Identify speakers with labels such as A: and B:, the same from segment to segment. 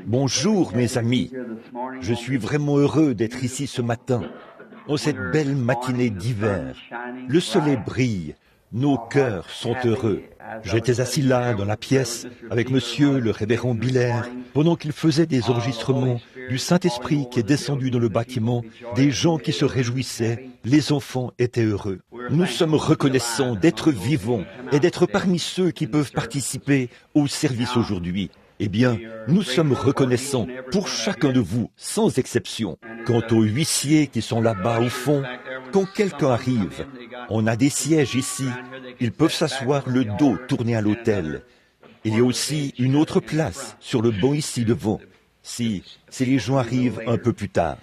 A: Bonjour mes amis, je suis vraiment heureux d'être ici ce matin, en cette belle matinée d'hiver. Le soleil brille, nos cœurs sont heureux. J'étais assis là, dans la pièce, avec monsieur le révérend Biller, pendant qu'il faisait des enregistrements du Saint-Esprit qui est descendu dans le bâtiment, des gens qui se réjouissaient, les enfants étaient heureux. Nous sommes reconnaissants d'être vivants et d'être parmi ceux qui peuvent participer au service aujourd'hui. Eh bien, nous sommes reconnaissants pour chacun de vous, sans exception. Quant aux huissiers qui sont là-bas au fond, quand quelqu'un arrive, on a des sièges ici, ils peuvent s'asseoir le dos tourné à l'autel. Il y a aussi une autre place sur le banc ici devant, si les gens arrivent un peu plus tard.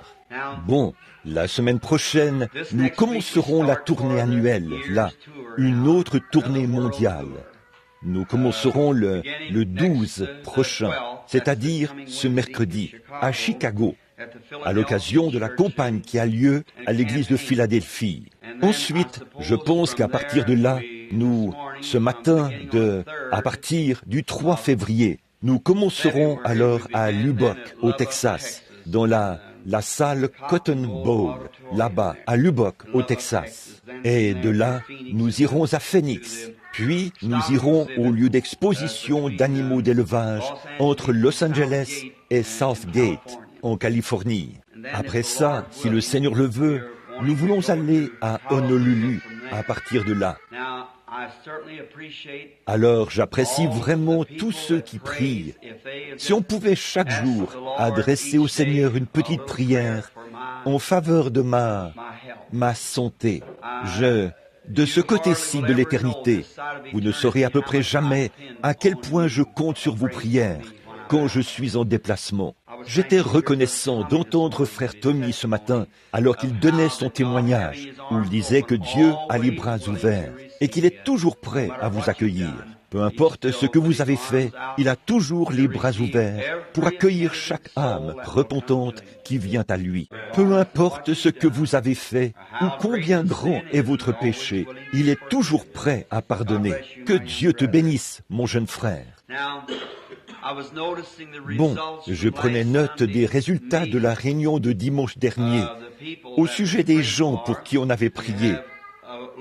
A: Bon, la semaine prochaine, nous commencerons la tournée annuelle, là, une autre tournée mondiale. Nous commencerons le 12 prochain, c'est-à-dire ce mercredi, à Chicago, à l'occasion de la campagne qui a lieu à l'église de Philadelphie. Ensuite, je pense qu'à partir de là, ce matin, à partir du 3 février, nous commencerons alors à Lubbock, au Texas, dans la salle Cotton Bowl, là-bas, à Lubbock, au Texas. Et de là, nous irons à Phoenix. Puis, nous irons au lieu d'exposition d'animaux d'élevage entre Los Angeles et Southgate, en Californie. Après ça, si le Seigneur le veut, nous voulons aller à Honolulu à partir de là. Alors, j'apprécie vraiment tous ceux qui prient. Si on pouvait chaque jour adresser au Seigneur une petite prière en faveur de ma santé, de ce côté-ci de l'éternité, vous ne saurez à peu près jamais à quel point je compte sur vos prières quand je suis en déplacement. J'étais reconnaissant d'entendre frère Tommy ce matin alors qu'il donnait son témoignage où il disait que Dieu a les bras ouverts et qu'il est toujours prêt à vous accueillir. Peu importe ce que vous avez fait, il a toujours les bras ouverts pour accueillir chaque âme repentante qui vient à lui. Peu importe ce que vous avez fait ou combien grand est votre péché, il est toujours prêt à pardonner. Que Dieu te bénisse, mon jeune frère. Bon, je prenais note des résultats de la réunion de dimanche dernier au sujet des gens pour qui on avait prié.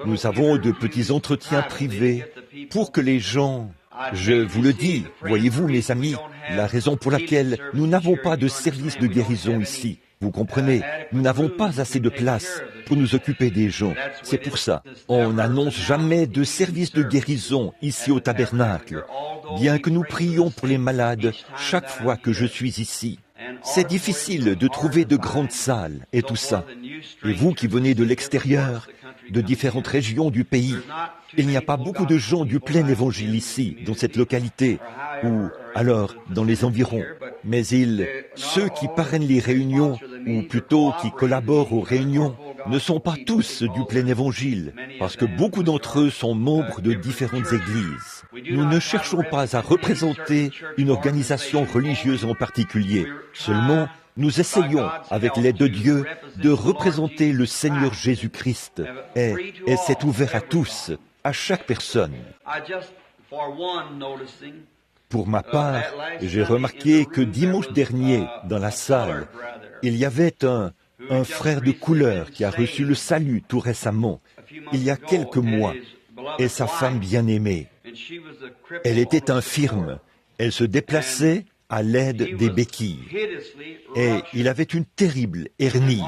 A: Nous avons de petits entretiens privés pour que les gens... Je vous le dis, voyez-vous mes amis, la raison pour laquelle nous n'avons pas de service de guérison ici, vous comprenez, nous n'avons pas assez de place pour nous occuper des gens. C'est pour ça, on n'annonce jamais de service de guérison ici au tabernacle, bien que nous prions pour les malades chaque fois que je suis ici. C'est difficile de trouver de grandes salles et tout ça. Et vous qui venez de l'extérieur, de différentes régions du pays, il n'y a pas beaucoup de gens du plein évangile ici, dans cette localité, ou alors dans les environs. Mais ceux qui parrainent les réunions, ou plutôt qui collaborent aux réunions, ne sont pas tous du plein évangile, parce que beaucoup d'entre eux sont membres de différentes églises. Nous ne cherchons pas à représenter une organisation religieuse en particulier, seulement nous essayons, avec l'aide de Dieu, de représenter le Seigneur Jésus-Christ, et c'est ouvert à tous, à chaque personne. Pour ma part, j'ai remarqué que dimanche dernier, dans la salle, il y avait un frère de couleur qui a reçu le salut tout récemment, il y a quelques mois, et sa femme bien-aimée. Elle était infirme, elle se déplaçait à l'aide des béquilles, et il avait une terrible hernie.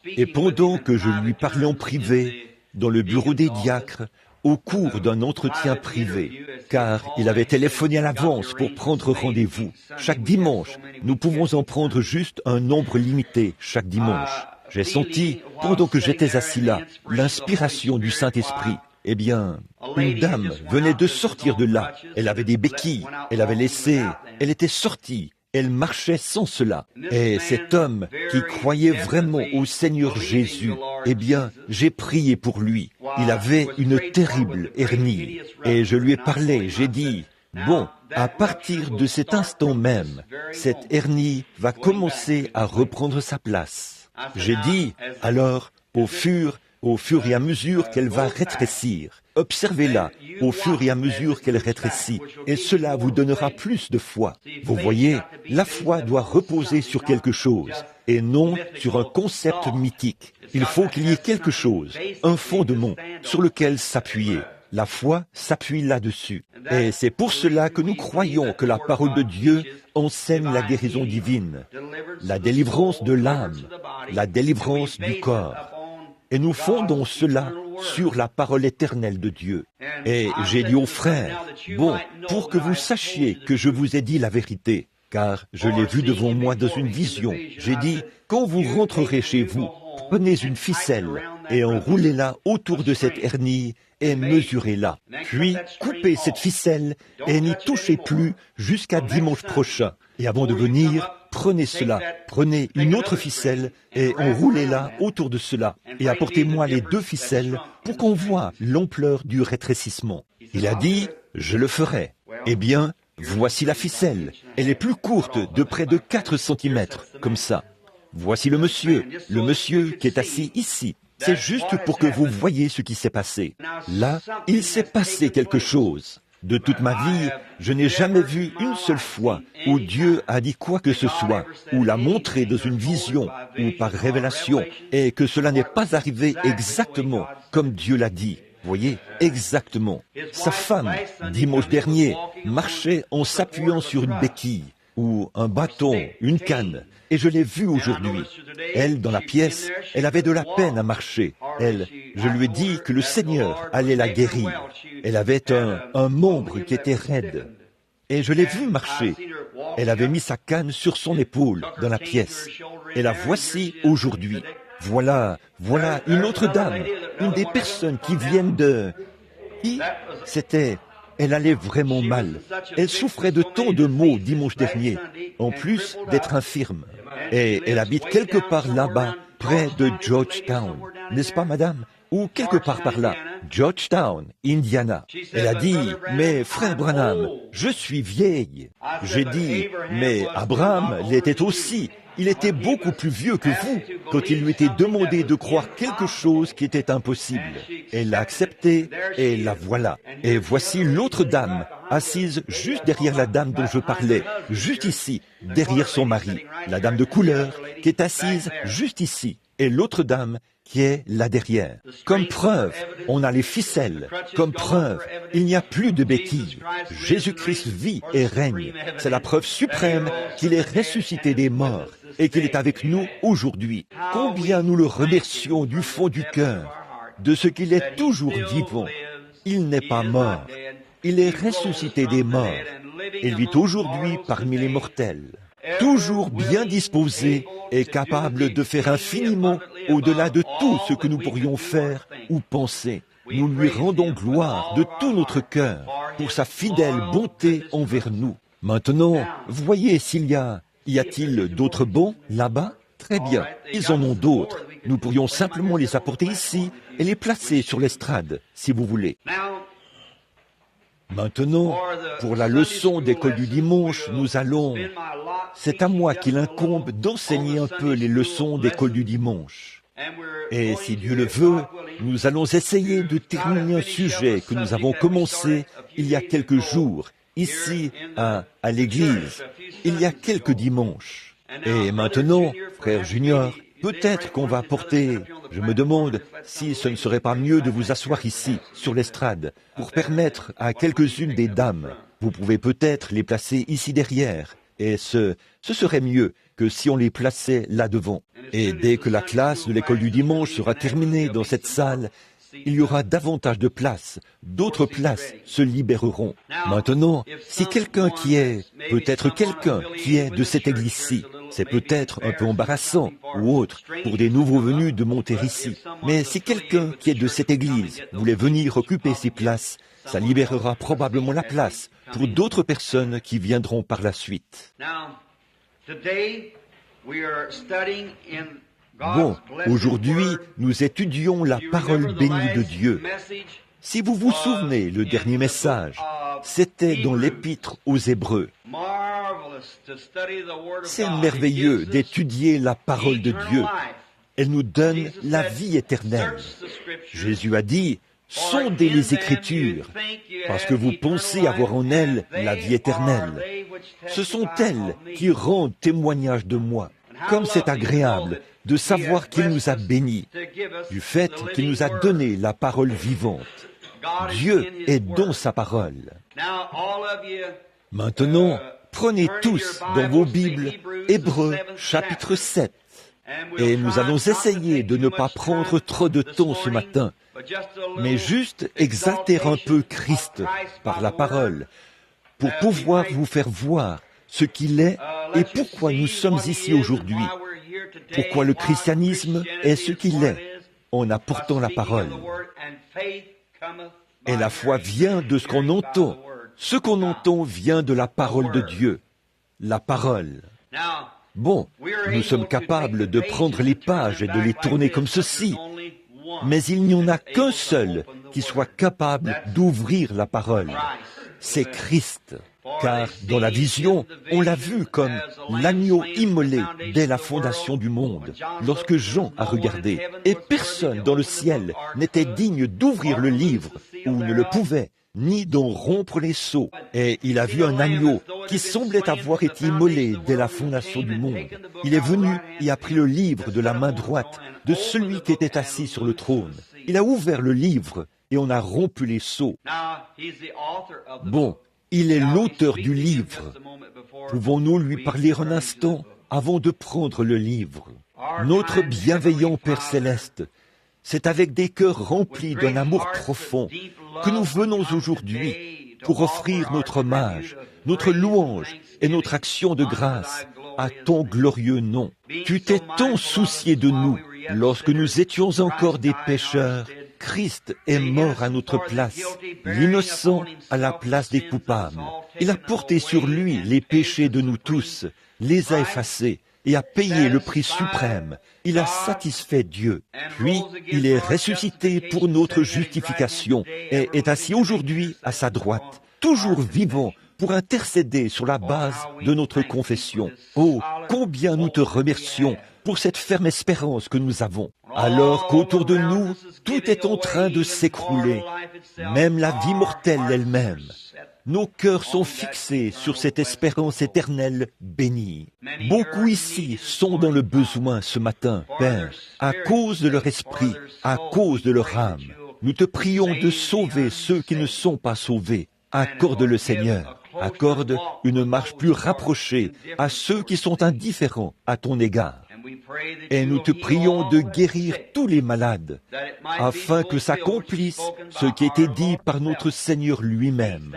A: Et pendant que je lui parlais en privé, dans le bureau des diacres, au cours d'un entretien privé, car il avait téléphoné à l'avance pour prendre rendez-vous. Chaque dimanche, nous pouvons en prendre juste un nombre limité chaque dimanche. J'ai senti, pendant que j'étais assis là, l'inspiration du Saint-Esprit. Eh bien, une dame venait de sortir de là. Elle avait des béquilles, elle était sortie. Elle marchait sans cela. Et cet homme qui croyait vraiment au Seigneur Jésus, eh bien, j'ai prié pour lui. Il avait une terrible hernie. Et je lui ai parlé, j'ai dit, bon, à partir de cet instant même, cette hernie va commencer à reprendre sa place. J'ai dit, alors, au fur et à mesure qu'elle va rétrécir, Observez-la au fur et à mesure qu'elle rétrécit, et cela vous donnera plus de foi. Vous voyez, la foi doit reposer sur quelque chose, et non sur un concept mythique. Il faut qu'il y ait quelque chose, un fondement, sur lequel s'appuyer. La foi s'appuie là-dessus. Et c'est pour cela que nous croyons que la parole de Dieu enseigne la guérison divine, la délivrance de l'âme, la délivrance du corps. Et nous fondons cela sur la parole éternelle de Dieu. Et j'ai dit aux frères, bon, pour que vous sachiez que je vous ai dit la vérité, car je l'ai vu devant moi dans une vision, j'ai dit, quand vous rentrerez chez vous, prenez une ficelle et enroulez-la autour de cette hernie et mesurez-la. Puis, coupez cette ficelle et n'y touchez plus jusqu'à dimanche prochain. Et avant de venir, prenez cela, prenez une autre ficelle et enroulez-la autour de cela. Et apportez-moi les 2 ficelles pour qu'on voie l'ampleur du rétrécissement. Il a dit, je le ferai. Eh bien, voici la ficelle. Elle est plus courte, de près de 4 cm, comme ça. Voici le monsieur qui est assis ici. C'est juste pour que vous voyez ce qui s'est passé. Là, il s'est passé quelque chose. De toute ma vie, je n'ai jamais vu une seule fois où Dieu a dit quoi que ce soit, ou l'a montré dans une vision, ou par révélation, et que cela n'est pas arrivé exactement comme Dieu l'a dit. Voyez, exactement. Sa femme, dimanche dernier, marchait en s'appuyant sur une béquille, ou un bâton, une canne. Et je l'ai vue aujourd'hui. Elle, dans la pièce, elle avait de la peine à marcher. Je lui ai dit que le Seigneur allait la guérir. Elle avait un membre qui était raide. Et je l'ai vue marcher. Elle avait mis sa canne sur son épaule dans la pièce. Et la voici aujourd'hui. Voilà une autre dame, une des personnes qui viennent de... Qui c'était? Elle allait vraiment mal. Elle souffrait de tant de maux dimanche dernier, en plus d'être infirme. Et elle habite quelque part là-bas, près de Georgetown, n'est-ce pas, madame? Ou quelque part par là, Georgetown, Indiana. Elle a dit, mais frère Branham, je suis vieille. J'ai dit, mais Abraham l'était aussi. Il était beaucoup plus vieux que vous quand il lui était demandé de croire quelque chose qui était impossible. Elle l'a accepté et la voilà. Et voici l'autre dame, assise juste derrière la dame dont je parlais, juste ici, derrière son mari. La dame de couleur qui est assise juste ici. Et l'autre dame qui est là derrière. Comme preuve, on a les ficelles. Comme preuve, il n'y a plus de béquilles. Jésus-Christ vit et règne. C'est la preuve suprême qu'il est ressuscité des morts et qu'il est avec nous aujourd'hui. Combien nous le remercions du fond du cœur de ce qu'il est toujours vivant. Il n'est pas mort. Il est ressuscité des morts et vit aujourd'hui parmi les mortels. Toujours bien disposé et capable de faire infiniment au-delà de tout ce que nous pourrions faire ou penser. Nous lui rendons gloire de tout notre cœur pour sa fidèle bonté envers nous. Maintenant, voyez s'il y a-t-il d'autres bons là-bas? Très bien, ils en ont d'autres. Nous pourrions simplement les apporter ici et les placer sur l'estrade, si vous voulez. Maintenant, pour la leçon d'école du dimanche, nous allons... C'est à moi qu'il incombe d'enseigner un peu les leçons d'école du dimanche. Et si Dieu le veut, nous allons essayer de terminer un sujet que nous avons commencé il y a quelques jours, ici à l'église, il y a quelques dimanches. Et maintenant, frère Junior, peut-être qu'on va apporter, je me demande si ce ne serait pas mieux de vous asseoir ici, sur l'estrade, pour permettre à quelques-unes des dames, vous pouvez peut-être les placer ici derrière, et ce serait mieux que si on les plaçait là devant. Et dès que la classe de l'école du dimanche sera terminée dans cette salle, il y aura davantage de places, d'autres places se libéreront. Maintenant, si quelqu'un qui est, peut-être quelqu'un qui est de cette église-ci, c'est peut-être un peu embarrassant ou autre pour des nouveaux venus de monter ici, mais si quelqu'un qui est de cette église voulait venir occuper ces places, ça libérera probablement la place pour d'autres personnes qui viendront par la suite. Bon, aujourd'hui, nous étudions la parole bénie de Dieu. Si vous vous souvenez, le dernier message, c'était dans l'Épître aux Hébreux. C'est merveilleux d'étudier la parole de Dieu. Elle nous donne la vie éternelle. Jésus a dit, sondez les Écritures, parce que vous pensez avoir en elles la vie éternelle. Ce sont elles qui rendent témoignage de moi. Comme c'est agréable de savoir qu'il nous a bénis, du fait qu'il nous a donné la parole vivante. Dieu est dans sa parole. Maintenant, prenez tous dans vos Bibles Hébreux chapitre 7. Et nous allons essayer de ne pas prendre trop de temps ce matin, mais juste exalter un peu Christ par la parole, pour pouvoir vous faire voir ce qu'il est et pourquoi nous sommes ici aujourd'hui, pourquoi le christianisme est ce qu'il est en apportant la parole. Et la foi vient de ce qu'on entend. Ce qu'on entend vient de la parole de Dieu, la parole. Bon, nous sommes capables de prendre les pages et de les tourner comme ceci, mais il n'y en a qu'un seul qui soit capable d'ouvrir la parole. C'est Christ. Car dans la vision, on l'a vu comme l'agneau immolé dès la fondation du monde, lorsque Jean a regardé, et personne dans le ciel n'était digne d'ouvrir le livre, ou ne le pouvait, ni d'en rompre les sceaux. Et il a vu un agneau qui semblait avoir été immolé dès la fondation du monde. Il est venu et a pris le livre de la main droite de celui qui était assis sur le trône. Il a ouvert le livre et on a rompu les sceaux. Bon, il est l'auteur du livre. Pouvons-nous lui parler un instant avant de prendre le livre? Notre bienveillant Père Céleste, c'est avec des cœurs remplis d'un amour profond que nous venons aujourd'hui pour offrir notre hommage, notre louange et notre action de grâce à ton glorieux nom. Tu t'es tant soucié de nous lorsque nous étions encore des pécheurs. Christ est mort à notre place, l'innocent à la place des coupables. Il a porté sur lui les péchés de nous tous, les a effacés et a payé le prix suprême. Il a satisfait Dieu. Puis, il est ressuscité pour notre justification et est assis aujourd'hui à sa droite, toujours vivant pour intercéder sur la base de notre confession. Oh, combien nous te remercions pour cette ferme espérance que nous avons. Alors qu'autour de nous, tout est en train de s'écrouler, même la vie mortelle elle-même. Nos cœurs sont fixés sur cette espérance éternelle bénie. Beaucoup ici sont dans le besoin ce matin, Père, à cause de leur esprit, à cause de leur âme. Nous te prions de sauver ceux qui ne sont pas sauvés. Accorde-le, Seigneur. Accorde une marche plus rapprochée à ceux qui sont indifférents à ton égard. Et nous te prions de guérir tous les malades, afin que s'accomplisse ce qui a été dit par notre Seigneur lui-même.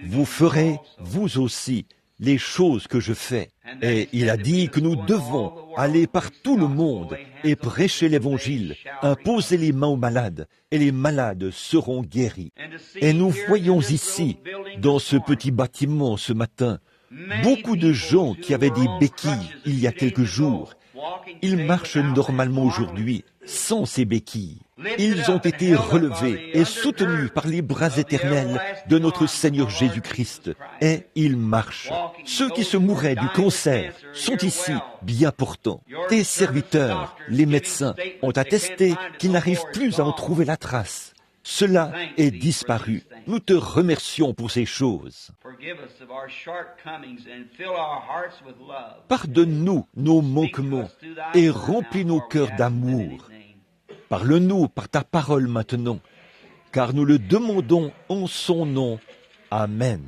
A: Vous ferez, vous aussi, les choses que je fais. Et il a dit que nous devons aller par tout le monde et prêcher l'Évangile, imposer les mains aux malades, et les malades seront guéris. Et nous voyons ici, dans ce petit bâtiment ce matin, beaucoup de gens qui avaient des béquilles il y a quelques jours. Ils marchent normalement aujourd'hui sans ces béquilles. Ils ont été relevés et soutenus par les bras éternels de notre Seigneur Jésus-Christ. Et ils marchent. Ceux qui se mouraient du cancer sont ici bien portants. Tes serviteurs, les médecins, ont attesté qu'ils n'arrivent plus à en trouver la trace. Cela est disparu. Nous te remercions pour ces choses. Pardonne-nous nos manquements et remplis nos cœurs d'amour. Parle-nous par ta parole maintenant, car nous le demandons en son nom. Amen.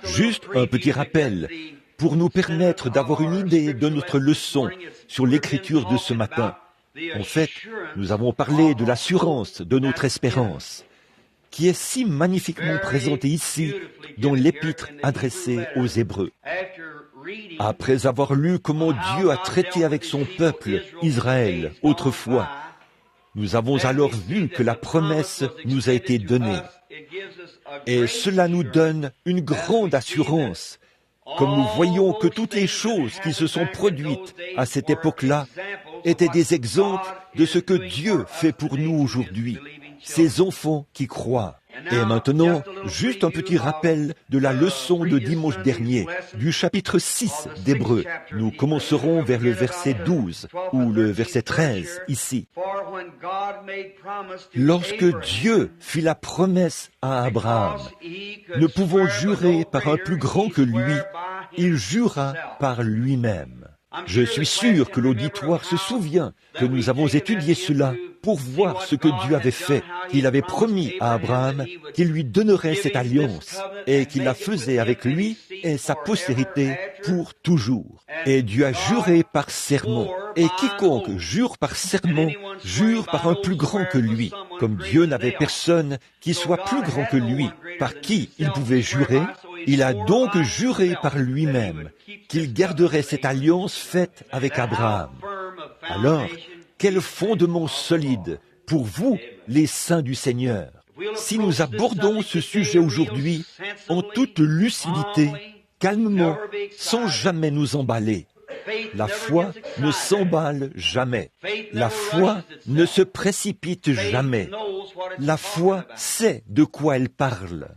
A: Juste un petit rappel pour nous permettre d'avoir une idée de notre leçon sur l'écriture de ce matin. En fait, nous avons parlé de l'assurance de notre espérance, qui est si magnifiquement présentée ici dans l'épître adressée aux Hébreux. Après avoir lu comment Dieu a traité avec son peuple, Israël, autrefois, nous avons alors vu que la promesse nous a été donnée. Et cela nous donne une grande assurance, comme nous voyons que toutes les choses qui se sont produites à cette époque-là étaient des exemples de ce que Dieu fait pour nous aujourd'hui, ses enfants qui croient. Et maintenant, juste un petit rappel de la leçon de dimanche dernier, du chapitre 6 d'Hébreux. Nous commencerons vers le verset 12 ou le verset 13 ici. Lorsque Dieu fit la promesse à Abraham, ne pouvant jurer par un plus grand que lui, il jura par lui-même. Je suis sûr que l'auditoire se souvient que nous avons étudié cela pour voir ce que Dieu avait fait, qu'il avait promis à Abraham qu'il lui donnerait cette alliance et qu'il la faisait avec lui et sa postérité pour toujours. Et Dieu a juré par serment. Et quiconque jure par serment, jure par un plus grand que lui. Comme Dieu n'avait personne qui soit plus grand que lui, par qui il pouvait jurer, il a donc juré par lui-même qu'il garderait cette alliance faite avec Abraham. Alors, quel fondement solide pour vous, les saints du Seigneur. Si nous abordons ce sujet aujourd'hui en toute lucidité, calmement, sans jamais nous emballer. La foi ne s'emballe jamais. La foi ne se précipite jamais. La foi sait de quoi elle parle.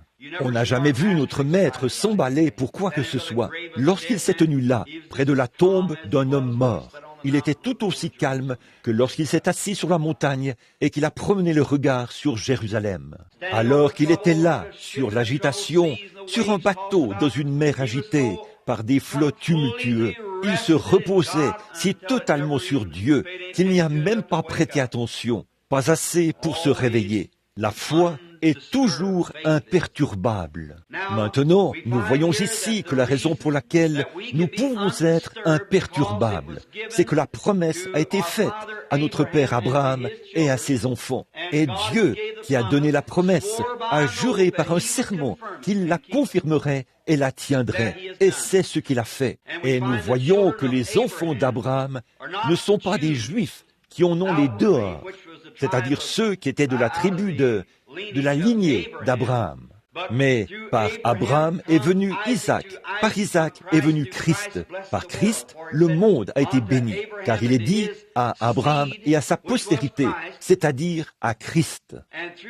A: On n'a jamais vu notre maître s'emballer pour quoi que ce soit. Lorsqu'il s'est tenu là, près de la tombe d'un homme mort, il était tout aussi calme que lorsqu'il s'est assis sur la montagne et qu'il a promené le regard sur Jérusalem. Alors qu'il était là, sur l'agitation, sur un bateau dans une mer agitée, par des flots tumultueux, il se reposait si totalement sur Dieu qu'il n'y a même pas prêté attention, pas assez pour se réveiller. La foi est toujours imperturbable. Maintenant, nous voyons ici que la raison pour laquelle nous pouvons être imperturbables, c'est que la promesse a été faite à notre père Abraham et à ses enfants. Et Dieu, qui a donné la promesse, a juré par un serment qu'il la confirmerait et la tiendrait. Et c'est ce qu'il a fait. Et nous voyons que les enfants d'Abraham ne sont pas des Juifs qui en ont les dehors, c'est-à-dire ceux qui étaient de la tribu de la lignée d'Abraham. Mais par Abraham est venu Isaac, par Isaac est venu Christ. Par Christ, le monde a été béni, car il est dit à Abraham et à sa postérité, c'est-à-dire à Christ.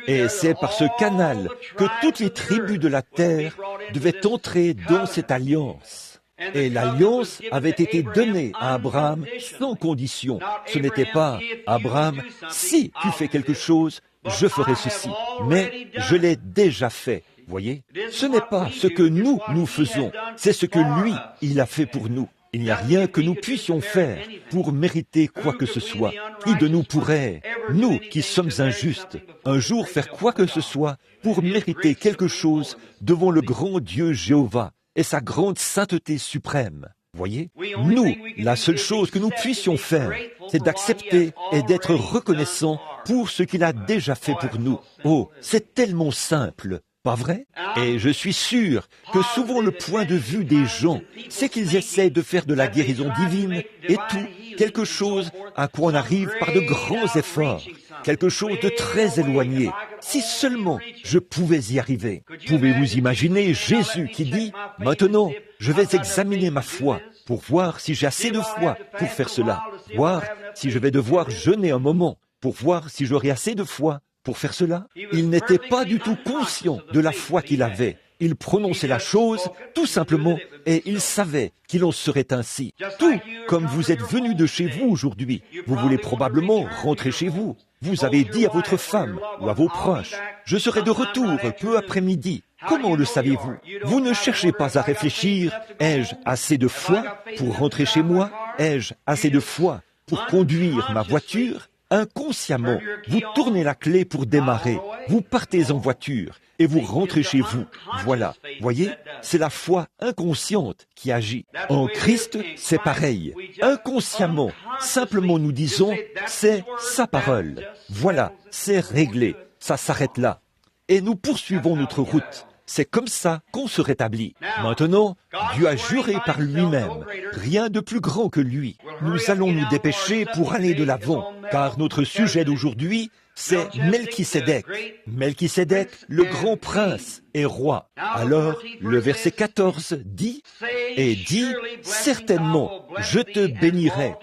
A: Et c'est par ce canal que toutes les tribus de la terre devaient entrer dans cette alliance. Et l'alliance avait été donnée à Abraham sans condition. Ce n'était pas « Abraham, si tu fais quelque chose, je ferai ceci. » Mais je l'ai déjà fait. Voyez, ce n'est pas ce que nous faisons, c'est ce que lui, il a fait pour nous. Il n'y a rien que nous puissions faire pour mériter quoi que ce soit. Qui de nous pourrait, nous qui sommes injustes, un jour faire quoi que ce soit pour mériter quelque chose devant le grand Dieu Jéhovah et sa grande sainteté suprême? Voyez, nous, la seule chose que nous puissions faire, c'est d'accepter et d'être reconnaissants pour ce qu'il a déjà fait pour nous. Oh, c'est tellement simple, pas vrai? Et je suis sûr que souvent le point de vue des gens, c'est qu'ils essaient de faire de la guérison divine et tout, quelque chose à quoi on arrive par de grands efforts, quelque chose de très éloigné. Si seulement je pouvais y arriver. Pouvez-vous imaginer Jésus qui dit « Maintenant, je vais examiner ma foi pour voir si j'ai assez de foi pour faire cela, voir si je vais devoir jeûner un moment, pour voir si j'aurai assez de foi pour faire cela. » Il n'était pas du tout conscient de la foi qu'il avait. Il prononçait la chose, tout simplement, et il savait qu'il en serait ainsi. Tout comme vous êtes venu de chez vous aujourd'hui. Vous voulez probablement rentrer chez vous. Vous avez dit à votre femme ou à vos proches, « Je serai de retour peu après-midi. » Comment le savez-vous? Vous ne cherchez pas à réfléchir, « Ai-je assez de foi pour rentrer chez moi? Ai-je assez de foi pour conduire ma voiture ?» Inconsciemment, vous tournez la clé pour démarrer, vous partez en voiture et vous rentrez chez vous. Voilà, voyez, c'est la foi inconsciente qui agit. En Christ, c'est pareil. Inconsciemment, simplement nous disons, c'est sa parole. Voilà, c'est réglé, ça s'arrête là. Et nous poursuivons notre route. C'est comme ça qu'on se rétablit. Maintenant, Dieu a juré par lui-même, rien de plus grand que lui. Nous allons nous dépêcher pour aller de l'avant, car notre sujet d'aujourd'hui, c'est Melchisédek. Melchisédek, le grand prince et roi. Alors, le verset 14 dit, « Et dit, certainement, je te bénirai,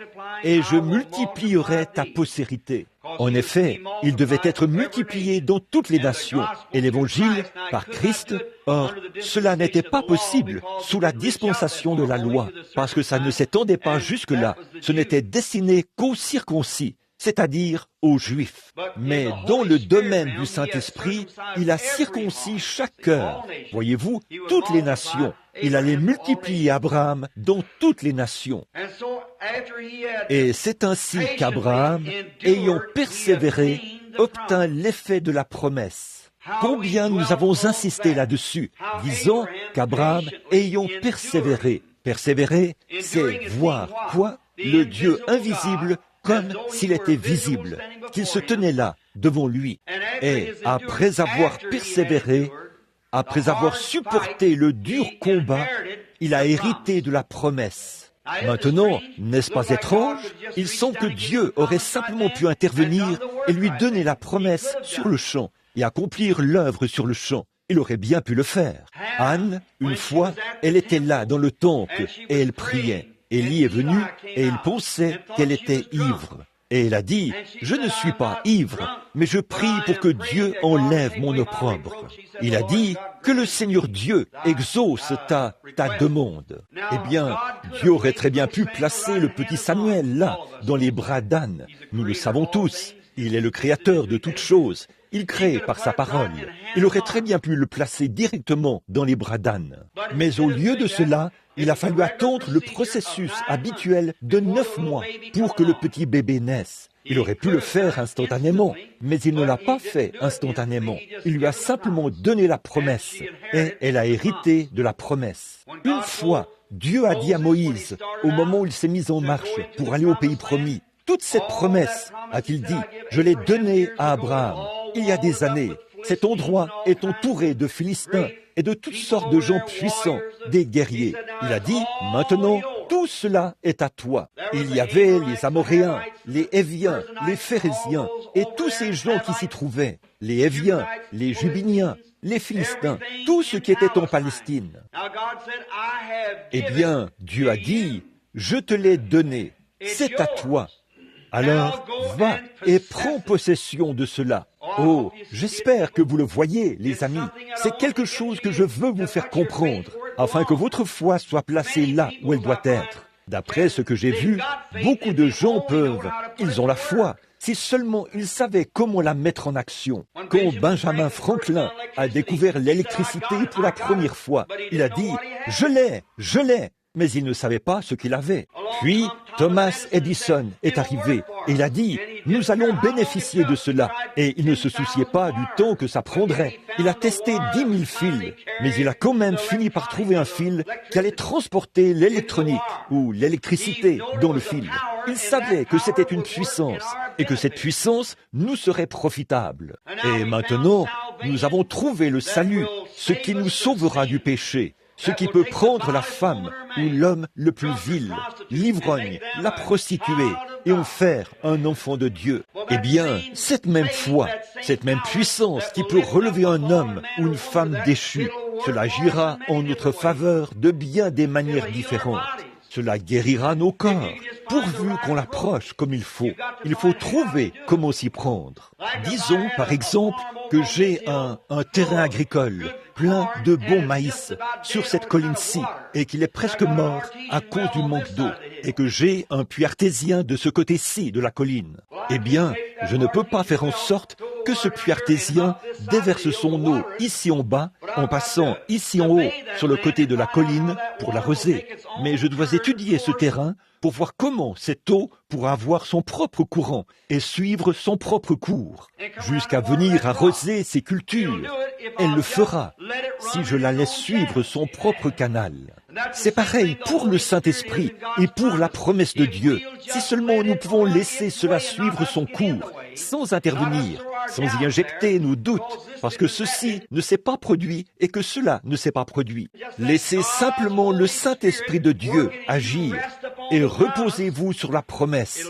A: et je multiplierai ta postérité. En effet, il devait être multiplié dans toutes les nations, et l'Évangile par Christ. Or, cela n'était pas possible sous la dispensation de la loi, parce que ça ne s'étendait pas jusque-là. Ce n'était destiné qu'aux circoncis, c'est-à-dire aux Juifs. Mais dans le domaine du Saint-Esprit, il a circoncis chaque cœur. Voyez-vous, toutes les nations. Il allait multiplier Abraham dans toutes les nations. Et c'est ainsi qu'Abraham, ayant persévéré, obtint l'effet de la promesse. Combien nous avons insisté là-dessus, disant qu'Abraham, ayant persévéré, c'est voir quoi? Le Dieu invisible comme s'il était visible, qu'il se tenait là, devant lui. Et après avoir persévéré, après avoir supporté le dur combat, il a hérité de la promesse. Maintenant, n'est-ce pas étrange? Il semble que Dieu aurait simplement pu intervenir et lui donner la promesse sur le champ et accomplir l'œuvre sur le champ. Il aurait bien pu le faire. Anne, une fois, elle était là dans le temple et elle priait. Élie est venu et il pensait qu'elle était ivre. Et elle a dit, « Je ne suis pas ivre, mais je prie pour que Dieu enlève mon opprobre. » Il a dit, « Que le Seigneur Dieu exauce ta demande. » Eh bien, Dieu aurait très bien pu placer le petit Samuel là, dans les bras d'Anne. Nous le savons tous, il est le créateur de toutes choses. Il crée par sa parole. Il aurait très bien pu le placer directement dans les bras d'Anne. Mais au lieu de cela, il a fallu attendre le processus habituel de 9 mois pour que le petit bébé naisse. Il aurait pu le faire instantanément, mais il ne l'a pas fait instantanément. Il lui a simplement donné la promesse, et elle a hérité de la promesse. Une fois, Dieu a dit à Moïse, au moment où il s'est mis en marche pour aller au pays promis, toute cette promesse, a-t-il dit, je l'ai donnée à Abraham. Il y a des années, cet endroit est entouré de Philistins et de toutes sortes de gens puissants, des guerriers. Il a dit, maintenant, tout cela est à toi. Il y avait les Amoréens, les Héviens, les Phéréziens et tous ces gens qui s'y trouvaient, les Héviens, les Jubiniens, les Philistins, tout ce qui était en Palestine. Eh bien, Dieu a dit, je te l'ai donné, c'est à toi. Alors, va et prends possession de cela. Oh, j'espère que vous le voyez, les amis. C'est quelque chose que je veux vous faire comprendre, afin que votre foi soit placée là où elle doit être. D'après ce que j'ai vu, beaucoup de gens ils ont la foi, si seulement ils savaient comment la mettre en action. Quand Benjamin Franklin a découvert l'électricité pour la première fois, il a dit « Je l'ai !» Mais il ne savait pas ce qu'il avait. Puis, Thomas Edison est arrivé et il a dit « Nous allons bénéficier de cela ». Et il ne se souciait pas du temps que ça prendrait. Il a testé 10 000 fils, mais il a quand même fini par trouver un fil qui allait transporter l'électronique ou l'électricité dans le fil. Il savait que c'était une puissance et que cette puissance nous serait profitable. Et maintenant, nous avons trouvé le salut, ce qui nous sauvera du péché. Ce qui peut prendre la femme ou l'homme le plus vil, l'ivrogne, la prostituée, et en faire un enfant de Dieu. Eh bien, cette même foi, cette même puissance qui peut relever un homme ou une femme déchue, cela agira en notre faveur de bien des manières différentes. Cela guérira nos corps, pourvu qu'on l'approche comme il faut. Il faut trouver comment s'y prendre. Disons, par exemple, que j'ai un terrain agricole plein de bon maïs sur cette colline-ci et qu'il est presque mort à cause du manque d'eau et que j'ai un puits artésien de ce côté-ci de la colline. Eh bien, je ne peux pas faire en sorte que ce puits artésien déverse son eau ici en bas en passant ici en haut sur le côté de la colline pour l'arroser. Mais je dois étudier ce terrain pour voir comment cette eau pourra avoir son propre courant et suivre son propre cours, jusqu'à venir arroser ses cultures. Elle le fera si je la laisse suivre son propre canal. C'est pareil pour le Saint-Esprit et pour la promesse de Dieu. Si seulement nous pouvons laisser cela suivre son cours, sans intervenir, sans y injecter nos doutes, parce que ceci ne s'est pas produit et que cela ne s'est pas produit. Laissez simplement le Saint-Esprit de Dieu agir et reposez-vous sur la promesse.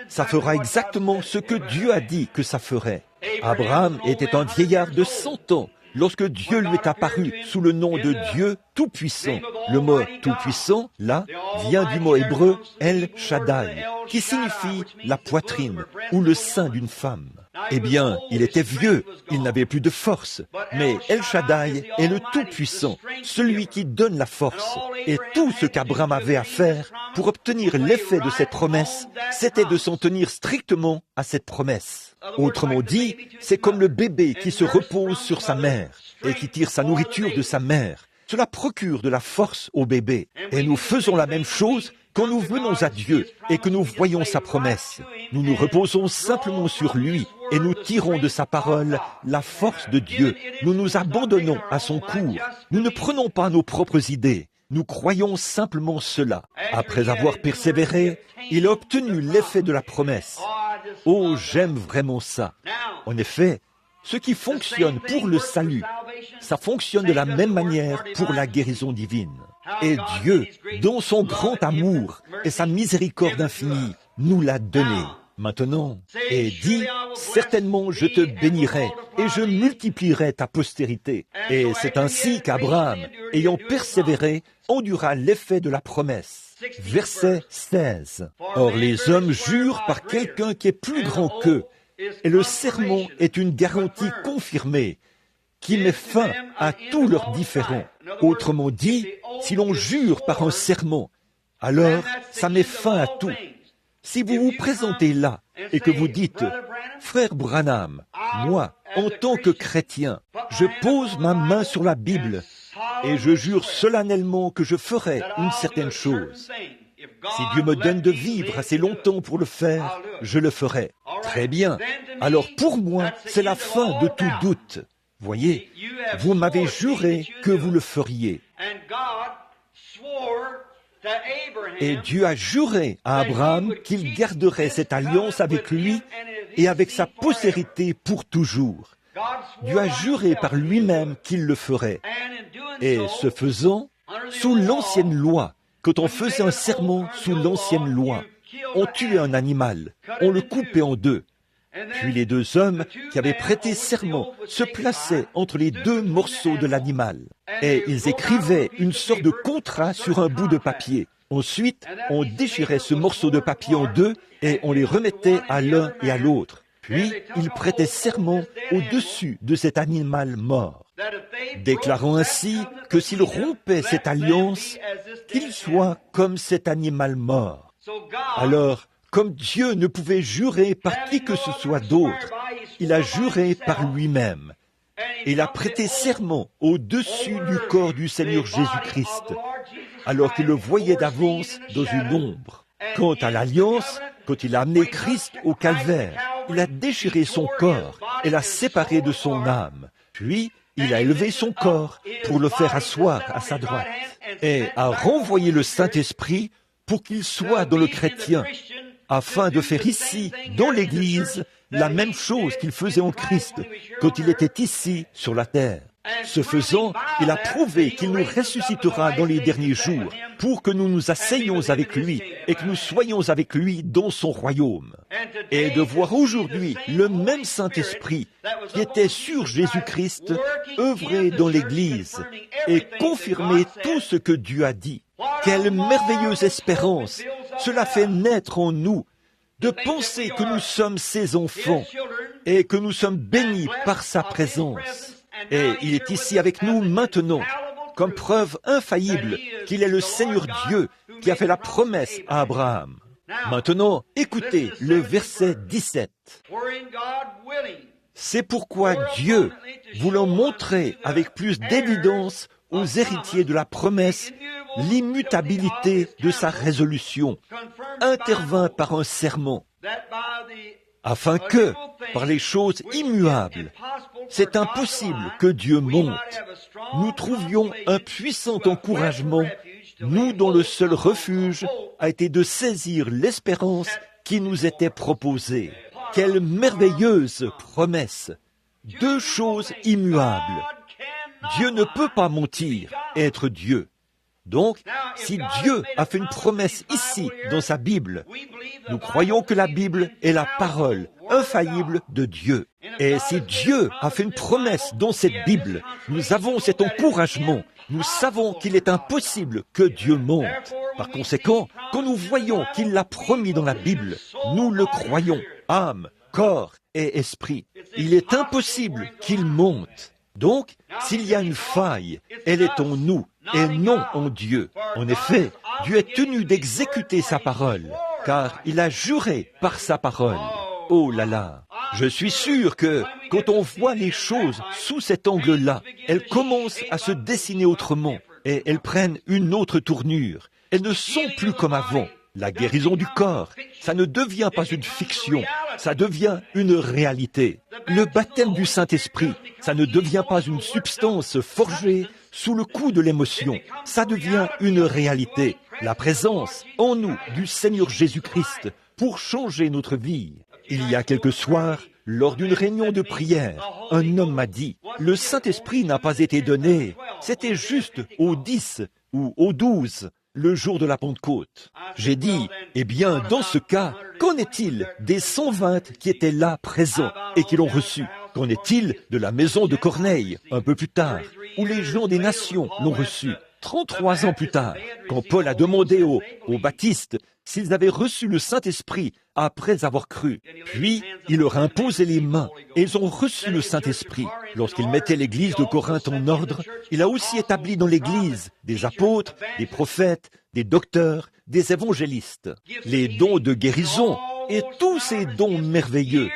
A: Ça fera exactement ce que Dieu a dit que ça ferait. Abraham était un vieillard de 100 ans lorsque Dieu lui est apparu sous le nom de Dieu Tout-Puissant. Le mot Tout-Puissant, là, vient du mot hébreu El Shaddai, qui signifie la poitrine ou le sein d'une femme. Eh bien, il était vieux, il n'avait plus de force, mais El Shaddai est le Tout-Puissant, celui qui donne la force. Et tout ce qu'Abraham avait à faire pour obtenir l'effet de cette promesse, c'était de s'en tenir strictement à cette promesse. Autrement dit, c'est comme le bébé qui se repose sur sa mère et qui tire sa nourriture de sa mère. Cela procure de la force au bébé. Et nous faisons la même chose quand nous venons à Dieu et que nous voyons sa promesse. Nous nous reposons simplement sur lui et nous tirons de sa parole la force de Dieu. Nous nous abandonnons à son cours. Nous ne prenons pas nos propres idées. Nous croyons simplement cela. Après avoir persévéré, il a obtenu l'effet de la promesse. Oh, j'aime vraiment ça. En effet, ce qui fonctionne pour le salut, ça fonctionne de la même manière pour la guérison divine. Et Dieu, dans son grand amour et sa miséricorde infinie, nous l'a donné. Maintenant, et dit, certainement je te bénirai et je multiplierai ta postérité. Et c'est ainsi qu'Abraham, ayant persévéré, endura l'effet de la promesse. Verset 16. Or les hommes jurent par quelqu'un qui est plus grand qu'eux, et le serment est une garantie confirmée, qui met fin à tous leurs différends. Autrement dit, si l'on jure par un serment, alors ça met fin à tout. Si vous vous présentez là et que vous dites « Frère Branham, moi, en tant que chrétien, je pose ma main sur la Bible et je jure solennellement que je ferai une certaine chose. Si Dieu me donne de vivre assez longtemps pour le faire, je le ferai. » Très bien. Alors pour moi, c'est la fin de tout doute. Voyez, vous m'avez juré que vous le feriez. Et Dieu a juré à Abraham qu'il garderait cette alliance avec lui et avec sa postérité pour toujours. Dieu a juré par lui-même qu'il le ferait. Et ce faisant, sous l'ancienne loi, quand on faisait un serment sous l'ancienne loi, on tuait un animal, on le coupait en deux. Puis les deux hommes qui avaient prêté serment se plaçaient entre les deux morceaux de l'animal. Et ils écrivaient une sorte de contrat sur un bout de papier. Ensuite, on déchirait ce morceau de papier en deux et on les remettait à l'un et à l'autre. Puis, ils prêtaient serment au-dessus de cet animal mort, déclarant ainsi que s'ils rompaient cette alliance, qu'ils soient comme cet animal mort. Alors, comme Dieu ne pouvait jurer par qui que ce soit d'autre, il a juré par lui-même. Et il a prêté serment au-dessus du corps du Seigneur Jésus-Christ, alors qu'il le voyait d'avance dans une ombre. Quant à l'alliance, quand il a amené Christ au calvaire, il a déchiré son corps et l'a séparé de son âme. Puis, il a élevé son corps pour le faire asseoir à sa droite et a renvoyé le Saint-Esprit pour qu'il soit dans le chrétien, afin de faire ici, dans l'Église, la même chose qu'il faisait en Christ quand il était ici sur la terre. Ce faisant, il a prouvé qu'il nous ressuscitera dans les derniers jours pour que nous nous asseyions avec lui et que nous soyons avec lui dans son royaume. Et de voir aujourd'hui le même Saint-Esprit qui était sur Jésus-Christ œuvrer dans l'Église et confirmer tout ce que Dieu a dit. Quelle merveilleuse espérance cela fait naître en nous de penser que nous sommes ses enfants et que nous sommes bénis par sa présence. Et il est ici avec nous maintenant, comme preuve infaillible qu'il est le Seigneur Dieu qui a fait la promesse à Abraham. Maintenant, écoutez le verset 17. C'est pourquoi Dieu, voulant montrer avec plus d'évidence aux héritiers de la promesse l'immutabilité de sa résolution, intervint par un serment, afin que, par les choses immuables, c'est impossible que Dieu monte, nous trouvions un puissant encouragement, nous dont le seul refuge a été de saisir l'espérance qui nous était proposée. Quelle merveilleuse promesse! Deux choses immuables. Dieu ne peut pas mentir, être Dieu. Donc, si Dieu a fait une promesse ici, dans sa Bible, nous croyons que la Bible est la parole infaillible de Dieu. Et si Dieu a fait une promesse dans cette Bible, nous avons cet encouragement. Nous savons qu'il est impossible que Dieu monte. Par conséquent, quand nous voyons qu'il l'a promis dans la Bible, nous le croyons, âme, corps et esprit. Il est impossible qu'il monte. Donc, s'il y a une faille, elle est en nous et non en Dieu. En effet, Dieu est tenu d'exécuter sa parole, car il a juré par sa parole. Oh là là, je suis sûr que quand on voit les choses sous cet angle-là, elles commencent à se dessiner autrement et elles prennent une autre tournure. Elles ne sont plus comme avant. La guérison du corps, ça ne devient pas une fiction, ça devient une réalité. Le baptême du Saint-Esprit, ça ne devient pas une substance forgée sous le coup de l'émotion, ça devient une réalité. La présence en nous du Seigneur Jésus-Christ pour changer notre vie. Il y a quelques soirs, lors d'une réunion de prière, un homme m'a dit « Le Saint-Esprit n'a pas été donné, c'était juste aux 10 ou aux 12. » le jour de la Pentecôte. J'ai dit, eh bien, dans ce cas, qu'en est-il des 120 qui étaient là, présents, et qui l'ont reçu? Qu'en est-il de la maison de Corneille, un peu plus tard, où les gens des nations l'ont reçu? 33 ans plus tard, quand Paul a demandé aux baptistes s'ils avaient reçu le Saint-Esprit après avoir cru. Puis, il leur a imposé les mains et ils ont reçu le Saint-Esprit. Lorsqu'il mettait l'église de Corinthe en ordre, il a aussi établi dans l'église des apôtres, des prophètes, des docteurs, des évangélistes, les dons de guérison et tous ces dons merveilleux,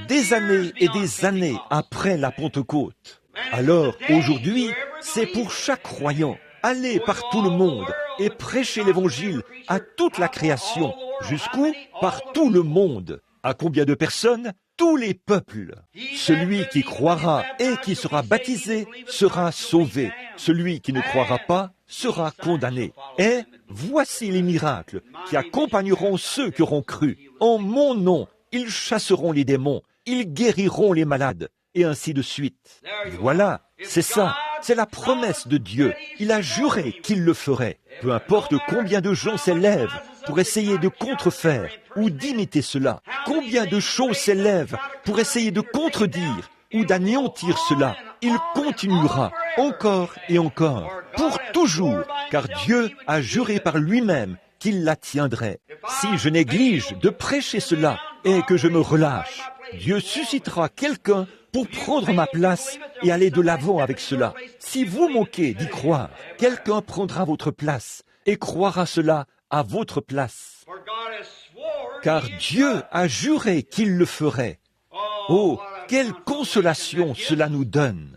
A: des années et des années après la Pentecôte. Alors, aujourd'hui, c'est pour chaque croyant. Allez par tout le monde et prêchez l'évangile à toute la création. Jusqu'où? Par tout le monde. À combien de personnes? Tous les peuples. Celui qui croira et qui sera baptisé sera sauvé. Celui qui ne croira pas sera condamné. Et voici les miracles qui accompagneront ceux qui auront cru. En mon nom, ils chasseront les démons, ils guériront les malades, et ainsi de suite. Voilà, c'est ça. C'est la promesse de Dieu. Il a juré qu'il le ferait. Peu importe combien de gens s'élèvent pour essayer de contrefaire ou d'imiter cela. Combien de choses s'élèvent pour essayer de contredire ou d'anéantir cela. Il continuera encore et encore, pour toujours, car Dieu a juré par lui-même qu'il la tiendrait. Si je néglige de prêcher cela et que je me relâche, Dieu suscitera quelqu'un pour prendre ma place et aller de l'avant avec cela. Si vous manquez d'y croire, quelqu'un prendra votre place et croira cela à votre place. Car Dieu a juré qu'il le ferait. Oh, quelle consolation cela nous donne!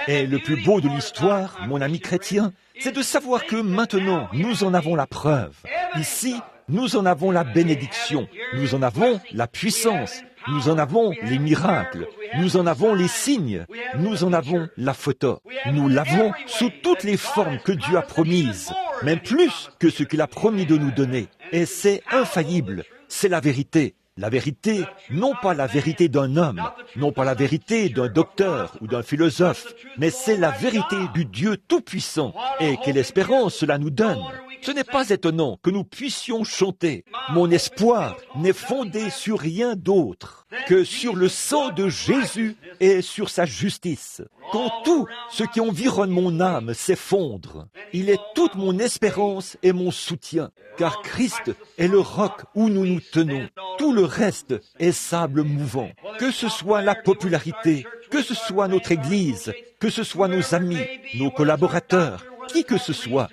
A: Et le plus beau de l'histoire, mon ami chrétien, c'est de savoir que maintenant, nous en avons la preuve. Ici, nous en avons la bénédiction, nous en avons la puissance, nous en avons les miracles, nous en avons les signes, nous en avons la photo. Nous l'avons sous toutes les formes que Dieu a promises, même plus que ce qu'il a promis de nous donner. Et c'est infaillible, c'est la vérité. La vérité, non pas la vérité d'un homme, non pas la vérité d'un docteur ou d'un philosophe, mais c'est la vérité du Dieu Tout-Puissant. Et quelle espérance cela nous donne! Ce n'est pas étonnant que nous puissions chanter. Mon espoir n'est fondé sur rien d'autre que sur le sang de Jésus et sur sa justice. Quand tout ce qui environne mon âme s'effondre, il est toute mon espérance et mon soutien, car Christ est le roc où nous nous tenons. Tout le reste est sable mouvant. Que ce soit la popularité, que ce soit notre Église, que ce soit nos amis, nos collaborateurs, qui que ce soit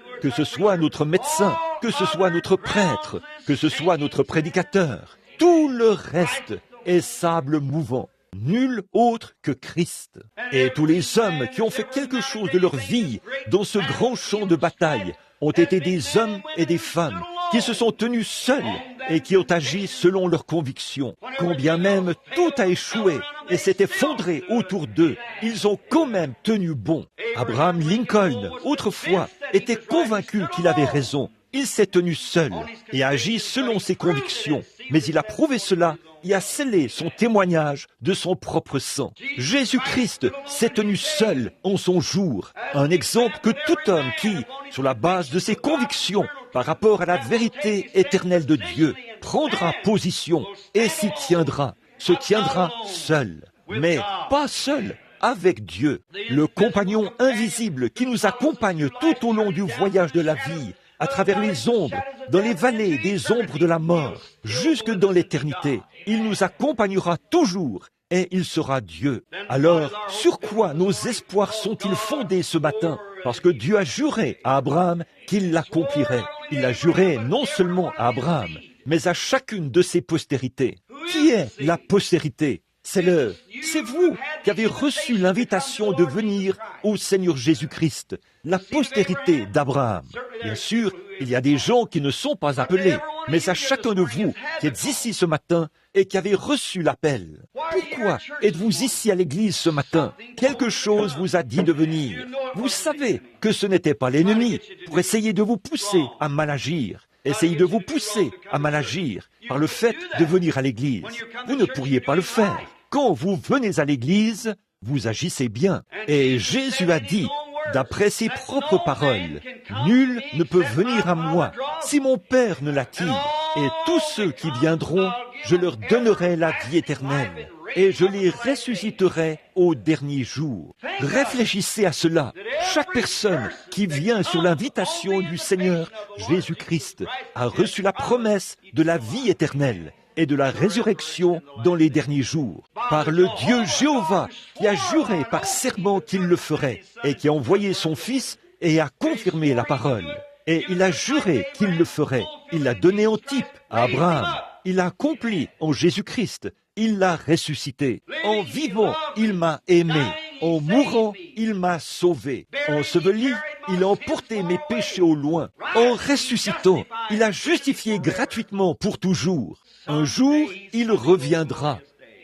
A: notre médecin, que ce soit notre prêtre, que ce soit notre prédicateur, tout le reste est sable mouvant, nul autre que Christ. Et tous les hommes qui ont fait quelque chose de leur vie dans ce grand champ de bataille ont été des hommes et des femmes qui se sont tenus seuls et qui ont agi selon leurs convictions. Quand bien même tout a échoué et s'est effondré autour d'eux, ils ont quand même tenu bon. Abraham Lincoln, autrefois, était convaincu qu'il avait raison. Il s'est tenu seul et a agi selon ses convictions. Mais il a prouvé cela et a scellé son témoignage de son propre sang. Jésus-Christ s'est tenu seul en son jour. Un exemple que tout homme qui, sur la base de ses convictions par rapport à la vérité éternelle de Dieu, prendra position et s'y tiendra, se tiendra seul. Mais pas seul, avec Dieu, le compagnon invisible qui nous accompagne tout au long du voyage de la vie, à travers les ombres, dans les vallées des ombres de la mort, jusque dans l'éternité. Il nous accompagnera toujours et il sera Dieu. Alors, sur quoi nos espoirs sont-ils fondés ce matin? Parce que Dieu a juré à Abraham qu'il l'accomplirait. Il a juré non seulement à Abraham, mais à chacune de ses postérités. Qui est la postérité? C'est vous qui avez reçu l'invitation de venir au Seigneur Jésus-Christ, la postérité d'Abraham. Bien sûr, il y a des gens qui ne sont pas appelés, mais à chacun de vous qui êtes ici ce matin et qui avez reçu l'appel. Pourquoi êtes-vous ici à l'église ce matin? Quelque chose vous a dit de venir. Vous savez que ce n'était pas l'ennemi pour essayer de vous pousser à mal agir. Essayez de vous pousser à mal agir par le fait de venir à l'église. Vous ne pourriez pas le faire. Quand vous venez à l'église, vous agissez bien. Et Jésus a dit, d'après ses propres paroles, « Nul ne peut venir à moi si mon Père ne l'attire. Et tous ceux qui viendront, je leur donnerai la vie éternelle. Et je les ressusciterai au dernier jour. » Réfléchissez à cela. Chaque personne qui vient sur l'invitation du Seigneur Jésus-Christ a reçu la promesse de la vie éternelle et de la résurrection dans les derniers jours, par le Dieu Jéhovah qui a juré par serment qu'il le ferait et qui a envoyé son Fils et a confirmé la parole. Et il a juré qu'il le ferait. Il l'a donné en type à Abraham. Il l'a accompli en Jésus-Christ. Il l'a ressuscité. En vivant, il m'a aimé. En mourant, il m'a sauvé. Enseveli, il a emporté mes péchés au loin. En ressuscitant, il a justifié gratuitement pour toujours. Un jour, il reviendra.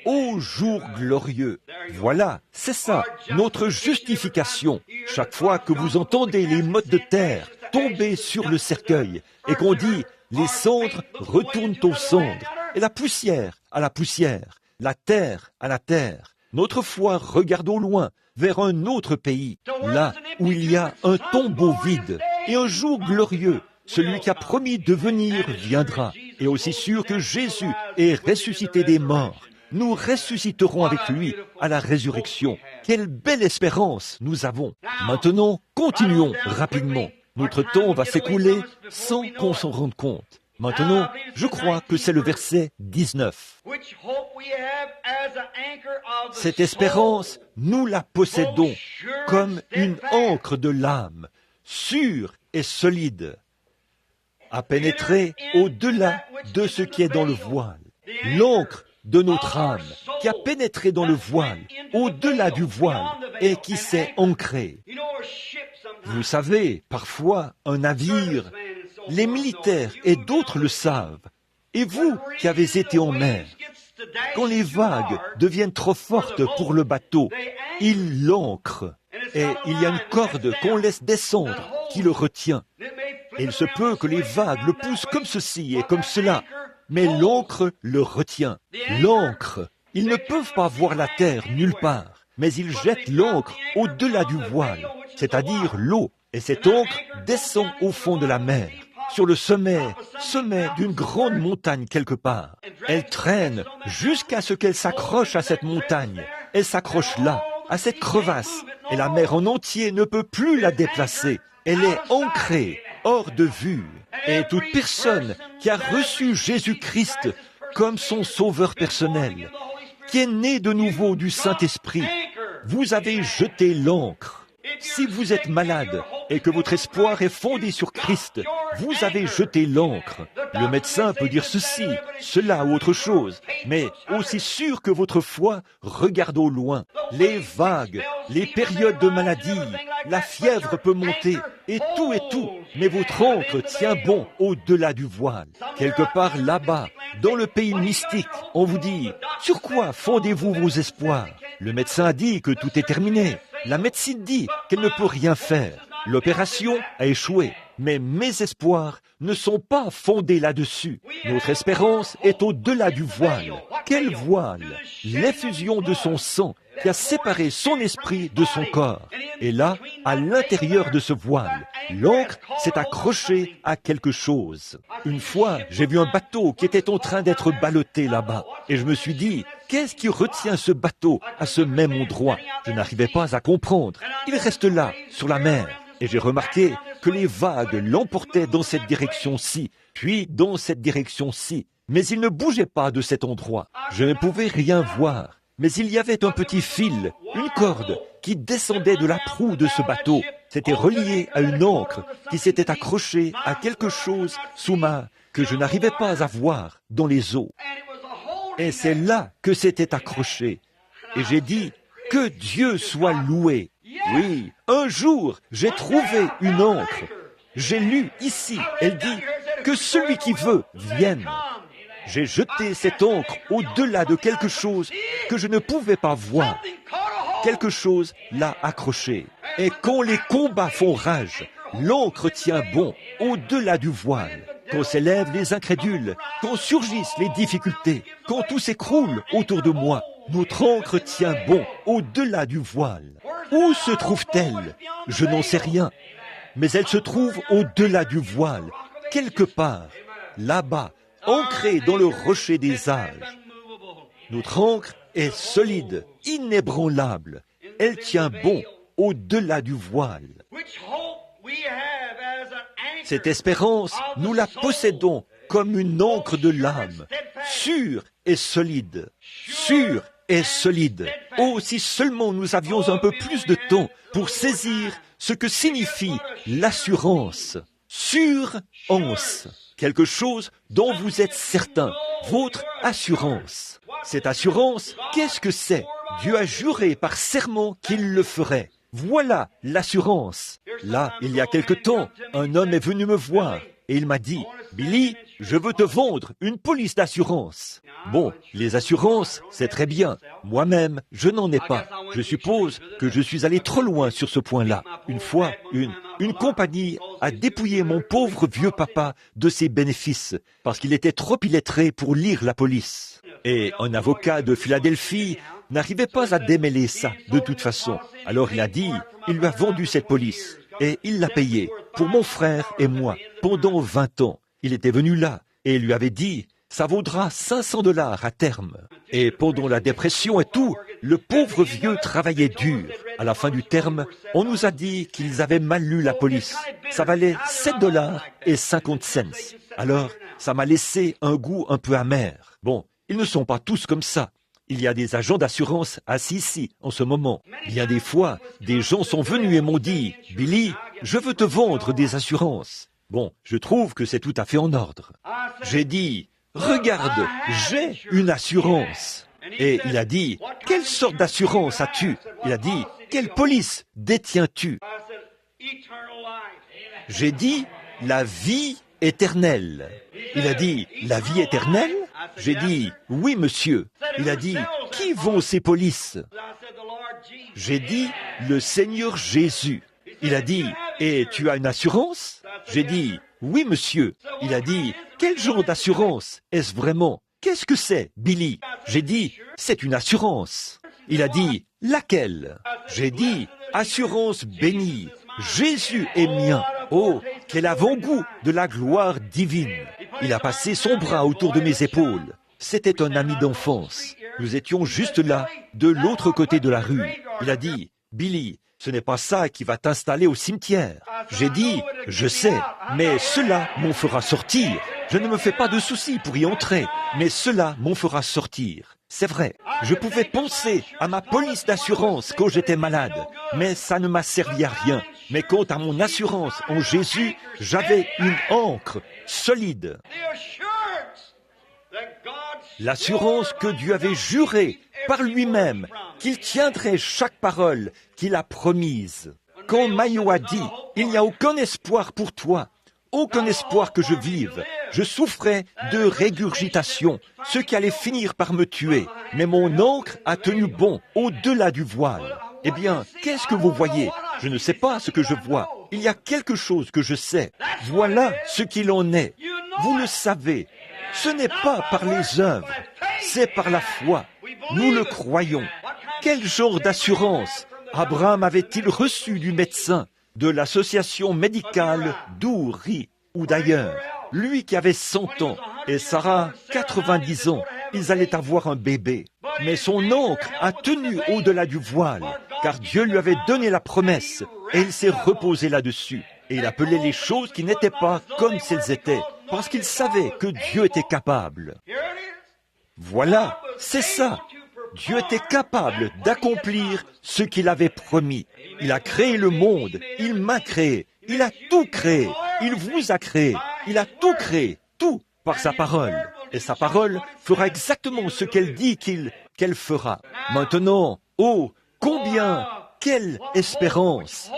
A: Ô jour glorieux! Voilà, c'est ça, notre justification. Chaque fois que vous entendez les mottes de terre tomber sur le cercueil et qu'on dit « les cendres retournent aux cendres » et la poussière à la poussière, la terre à la terre, notre foi regarde au loin vers un autre pays, là où il y a un tombeau vide et un jour glorieux. Celui qui a promis de venir viendra. Et aussi sûr que Jésus est ressuscité des morts, nous ressusciterons avec lui à la résurrection. Quelle belle espérance nous avons. Maintenant, continuons rapidement. Notre temps va s'écouler sans qu'on s'en rende compte. Maintenant, je crois que c'est le verset 19. Cette espérance, nous la possédons comme une ancre de l'âme, sûre et solide, à pénétrer au-delà de ce qui est dans le voile. L'ancre de notre âme qui a pénétré dans le voile, au-delà du voile, et qui s'est ancrée. Vous savez, parfois, un navire, les militaires et d'autres le savent, et vous qui avez été en mer, quand les vagues deviennent trop fortes pour le bateau, il l'ancre, et il y a une corde qu'on laisse descendre qui le retient. Et il se peut que les vagues le poussent comme ceci et comme cela, mais l'ancre le retient. L'ancre, ils ne peuvent pas voir la terre nulle part, mais ils jettent l'ancre au-delà du voile, c'est-à-dire l'eau, et cette ancre descend au fond de la mer, sur le sommet d'une grande montagne quelque part. Elle traîne jusqu'à ce qu'elle s'accroche à cette montagne. Elle s'accroche là, à cette crevasse, et la mer en entier ne peut plus la déplacer. Elle est ancrée, hors de vue. Et toute personne qui a reçu Jésus-Christ comme son sauveur personnel, qui est né de nouveau du Saint-Esprit, vous avez jeté l'ancre. Si vous êtes malade et que votre espoir est fondé sur Christ, vous avez jeté l'ancre. Le médecin peut dire ceci, cela ou autre chose, mais aussi sûr que votre foi regarde au loin. Les vagues, les périodes de maladie, la fièvre peut monter, et tout, mais votre ancre tient bon au-delà du voile. Quelque part là-bas, dans le pays mystique, on vous dit, sur quoi fondez-vous vos espoirs? Le médecin a dit que tout est terminé. La médecine dit qu'elle ne peut rien faire. L'opération a échoué. Mais mes espoirs ne sont pas fondés là-dessus. Notre espérance est au-delà du voile. Quel voile? L'effusion de son sang qui a séparé son esprit de son corps. Et là, à l'intérieur de ce voile, l'encre s'est accrochée à quelque chose. Une fois, j'ai vu un bateau qui était en train d'être ballotté là-bas. Et je me suis dit, qu'est-ce qui retient ce bateau à ce même endroit? Je n'arrivais pas à comprendre. Il reste là, sur la mer. Et j'ai remarqué que les vagues l'emportaient dans cette direction-ci, puis dans cette direction-ci. Mais il ne bougeait pas de cet endroit. Je ne pouvais rien voir. Mais il y avait un petit fil, une corde, qui descendait de la proue de ce bateau. C'était relié à une ancre qui s'était accrochée à quelque chose sous ma que je n'arrivais pas à voir dans les eaux. Et c'est là que c'était accroché. Et j'ai dit, que Dieu soit loué. Oui, un jour, j'ai trouvé une ancre. J'ai lu ici, elle dit, que celui qui veut vienne. J'ai jeté cette encre au-delà de quelque chose que je ne pouvais pas voir. Quelque chose l'a accroché. Et quand les combats font rage, l'encre tient bon au-delà du voile. Quand s'élèvent les incrédules, quand surgissent les difficultés, quand tout s'écroule autour de moi, notre encre tient bon au-delà du voile. Où se trouve-t-elle? Je n'en sais rien. Mais elle se trouve au-delà du voile, quelque part, là-bas, ancrée dans le rocher des âges. Notre ancre est solide, inébranlable. Elle tient bon au-delà du voile. Cette espérance, nous la possédons comme une ancre de l'âme, sûre et solide. Sûre et solide. Oh, si seulement nous avions un peu plus de temps pour saisir ce que signifie l'assurance. Sûrance. Quelque chose dont vous êtes certain. Votre assurance. Cette assurance, qu'est-ce que c'est? Dieu a juré par serment qu'il le ferait. Voilà l'assurance. Là, il y a quelque temps, un homme est venu me voir et il m'a dit, « Billy, je veux te vendre une police d'assurance. » Bon, les assurances, c'est très bien. Moi-même, je n'en ai pas. Je suppose que je suis allé trop loin sur ce point-là. Une fois, une compagnie a dépouillé mon pauvre vieux papa de ses bénéfices parce qu'il était trop illettré pour lire la police. Et un avocat de Philadelphie n'arrivait pas à démêler ça de toute façon. Alors il a dit, il lui a vendu cette police et il l'a payée pour mon frère et moi pendant 20 ans. Il était venu là et il lui avait dit, ça vaudra $500 à terme. Et pendant la dépression et tout, le pauvre vieux travaillait dur. À la fin du terme, on nous a dit qu'ils avaient mal lu la police. Ça valait $7.50. Alors, ça m'a laissé un goût un peu amer. Bon, ils ne sont pas tous comme ça. Il y a des agents d'assurance assis ici, en ce moment. Bien des fois, des gens sont venus et m'ont dit, « Billy, je veux te vendre des assurances. » Bon, je trouve que c'est tout à fait en ordre. J'ai dit, « Regarde, j'ai une assurance. » Et il a dit, « Quelle sorte d'assurance as-tu » Il a dit, « Quelle police détiens-tu » J'ai dit, « La vie éternelle. » Il a dit, « La vie éternelle » J'ai dit, « Oui, monsieur. » Il a dit, « Qui vend ces polices » J'ai dit, « Le Seigneur Jésus. » Il a dit, « Et tu as une assurance » J'ai dit, « Oui, monsieur. » Il a dit, « Quel genre d'assurance est-ce vraiment » Qu'est-ce que c'est, Billy? J'ai dit, « C'est une assurance. » Il a dit, « Laquelle » J'ai dit, « Assurance bénie. Jésus est mien. » Oh, quel avant-goût de la gloire divine. Il a passé son bras autour de mes épaules. C'était un ami d'enfance. Nous étions juste là, de l'autre côté de la rue. Il a dit, « Billy, ce n'est pas ça qui va t'installer au cimetière. » J'ai dit, « Je sais, mais cela m'en fera sortir. Je ne me fais pas de soucis pour y entrer, mais cela m'en fera sortir. » C'est vrai, je pouvais penser à ma police d'assurance quand j'étais malade, mais ça ne m'a servi à rien. Mais quant à mon assurance en Jésus, j'avais une ancre solide. L'assurance que Dieu avait juré par lui-même qu'il tiendrait chaque parole qu'il a promise. Quand Mayo a dit « Il n'y a aucun espoir pour toi, aucun espoir que je vive. Je souffrais de régurgitation, ce qui allait finir par me tuer. Mais mon ancre a tenu bon au-delà du voile. » Eh bien, qu'est-ce que vous voyez? Je ne sais pas ce que je vois. Il y a quelque chose que je sais. Voilà ce qu'il en est. Vous le savez. Ce n'est pas par les œuvres, c'est par la foi. Nous le croyons. Quel genre d'assurance Abraham avait-il reçu du médecin, de l'association médicale d'Uri ou d'ailleurs? Lui qui avait 100 ans et Sarah 90 ans, ils allaient avoir un bébé. Mais son oncle a tenu au-delà du voile, car Dieu lui avait donné la promesse et il s'est reposé là-dessus. Et il appelait les choses qui n'étaient pas comme si elles étaient, parce qu'il savait que Dieu était capable. Voilà, c'est ça. Dieu était capable d'accomplir ce qu'il avait promis. Il a créé le monde, il m'a créé, il a tout créé, il vous a créé, il a tout créé, tout par sa parole. Et sa parole fera exactement ce qu'elle dit qu'elle fera. Maintenant, oh, combien, quelle espérance!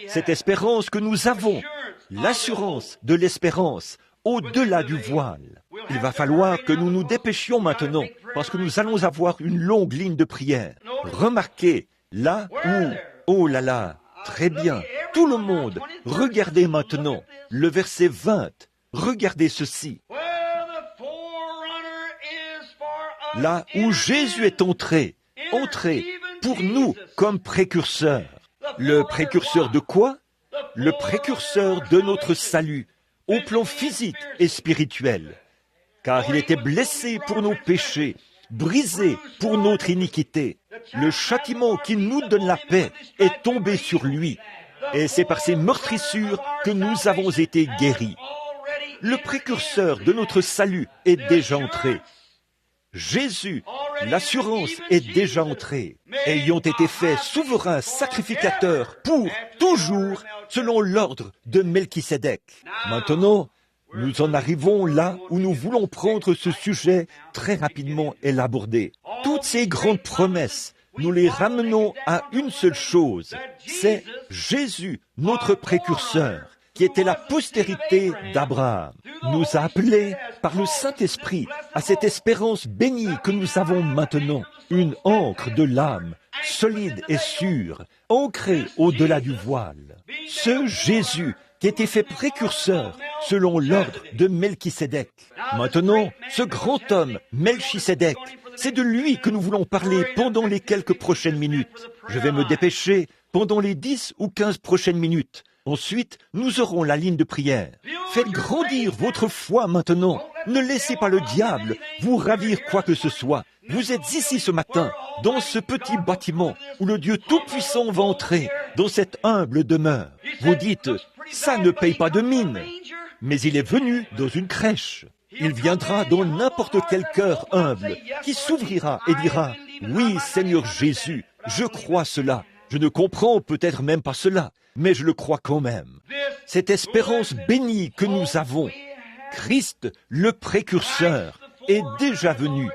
A: Cette espérance que nous avons, l'assurance de l'espérance au-delà du voile. Il va falloir que nous nous dépêchions maintenant, parce que nous allons avoir une longue ligne de prière. Remarquez, là où, oh là là, très bien, tout le monde, regardez maintenant, le verset 20, regardez ceci. Là où Jésus est entré pour nous comme précurseur. Le précurseur de quoi? Le précurseur de notre salut, au plan physique et spirituel. Car il était blessé pour nos péchés, brisé pour notre iniquité. Le châtiment qui nous donne la paix est tombé sur lui. Et c'est par ses meurtrissures que nous avons été guéris. Le précurseur de notre salut est déjà entré. Jésus, l'assurance est déjà entrée, ayant été fait souverain sacrificateur pour toujours selon l'ordre de Melchisédek. Maintenant, nous en arrivons là où nous voulons prendre ce sujet très rapidement et l'aborder. Toutes ces grandes promesses, nous les ramenons à une seule chose, c'est Jésus, notre précurseur, qui était la postérité d'Abraham, nous a appelés par le Saint-Esprit à cette espérance bénie que nous avons maintenant, une ancre de l'âme, solide et sûre, ancrée au-delà du voile. Ce Jésus qui était fait précurseur selon l'ordre de Melchisédek. Maintenant, ce grand homme, Melchisédek, c'est de lui que nous voulons parler pendant les quelques prochaines minutes. Je vais me dépêcher pendant les 10 ou 15 prochaines minutes. Ensuite, nous aurons la ligne de prière. Faites grandir votre foi maintenant. Ne laissez pas le diable vous ravir quoi que ce soit. Vous êtes ici ce matin, dans ce petit bâtiment où le Dieu Tout-Puissant va entrer, dans cette humble demeure. Vous dites, ça ne paye pas de mine. Mais il est venu dans une crèche. Il viendra dans n'importe quel cœur humble qui s'ouvrira et dira, oui, Seigneur Jésus, je crois cela. Je ne comprends peut-être même pas cela, mais je le crois quand même. Cette espérance bénie que nous avons, Christ, le précurseur, est déjà venu.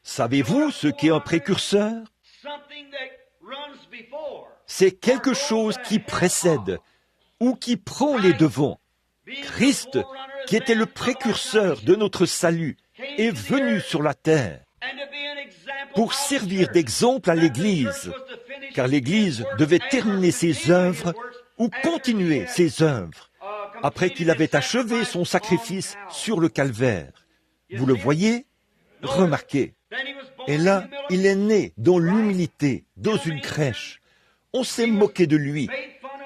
A: Savez-vous ce qu'est un précurseur? C'est quelque chose qui précède ou qui prend les devants. Christ, qui était le précurseur de notre salut, est venu sur la terre pour servir d'exemple à l'Église, car l'Église devait terminer ses œuvres ou continuer ses œuvres après qu'il avait achevé son sacrifice sur le calvaire. Vous le voyez? Remarquez. Et là, il est né dans l'humilité, dans une crèche. On s'est moqué de lui,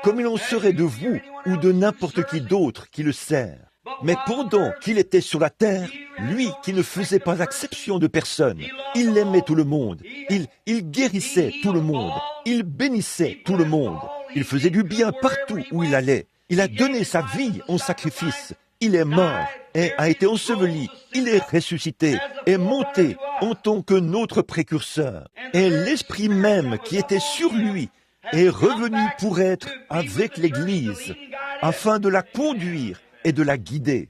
A: comme il en serait de vous ou de n'importe qui d'autre qui le sert. Mais pendant qu'il était sur la terre, lui qui ne faisait pas exception de personne, il aimait tout le monde, il guérissait tout le monde, il bénissait tout le monde, il faisait du bien partout où il allait, il a donné sa vie en sacrifice, il est mort et a été enseveli, il est ressuscité, est monté en tant que notre précurseur, et l'Esprit même qui était sur lui est revenu pour être avec l'Église, afin de la conduire et de la guider.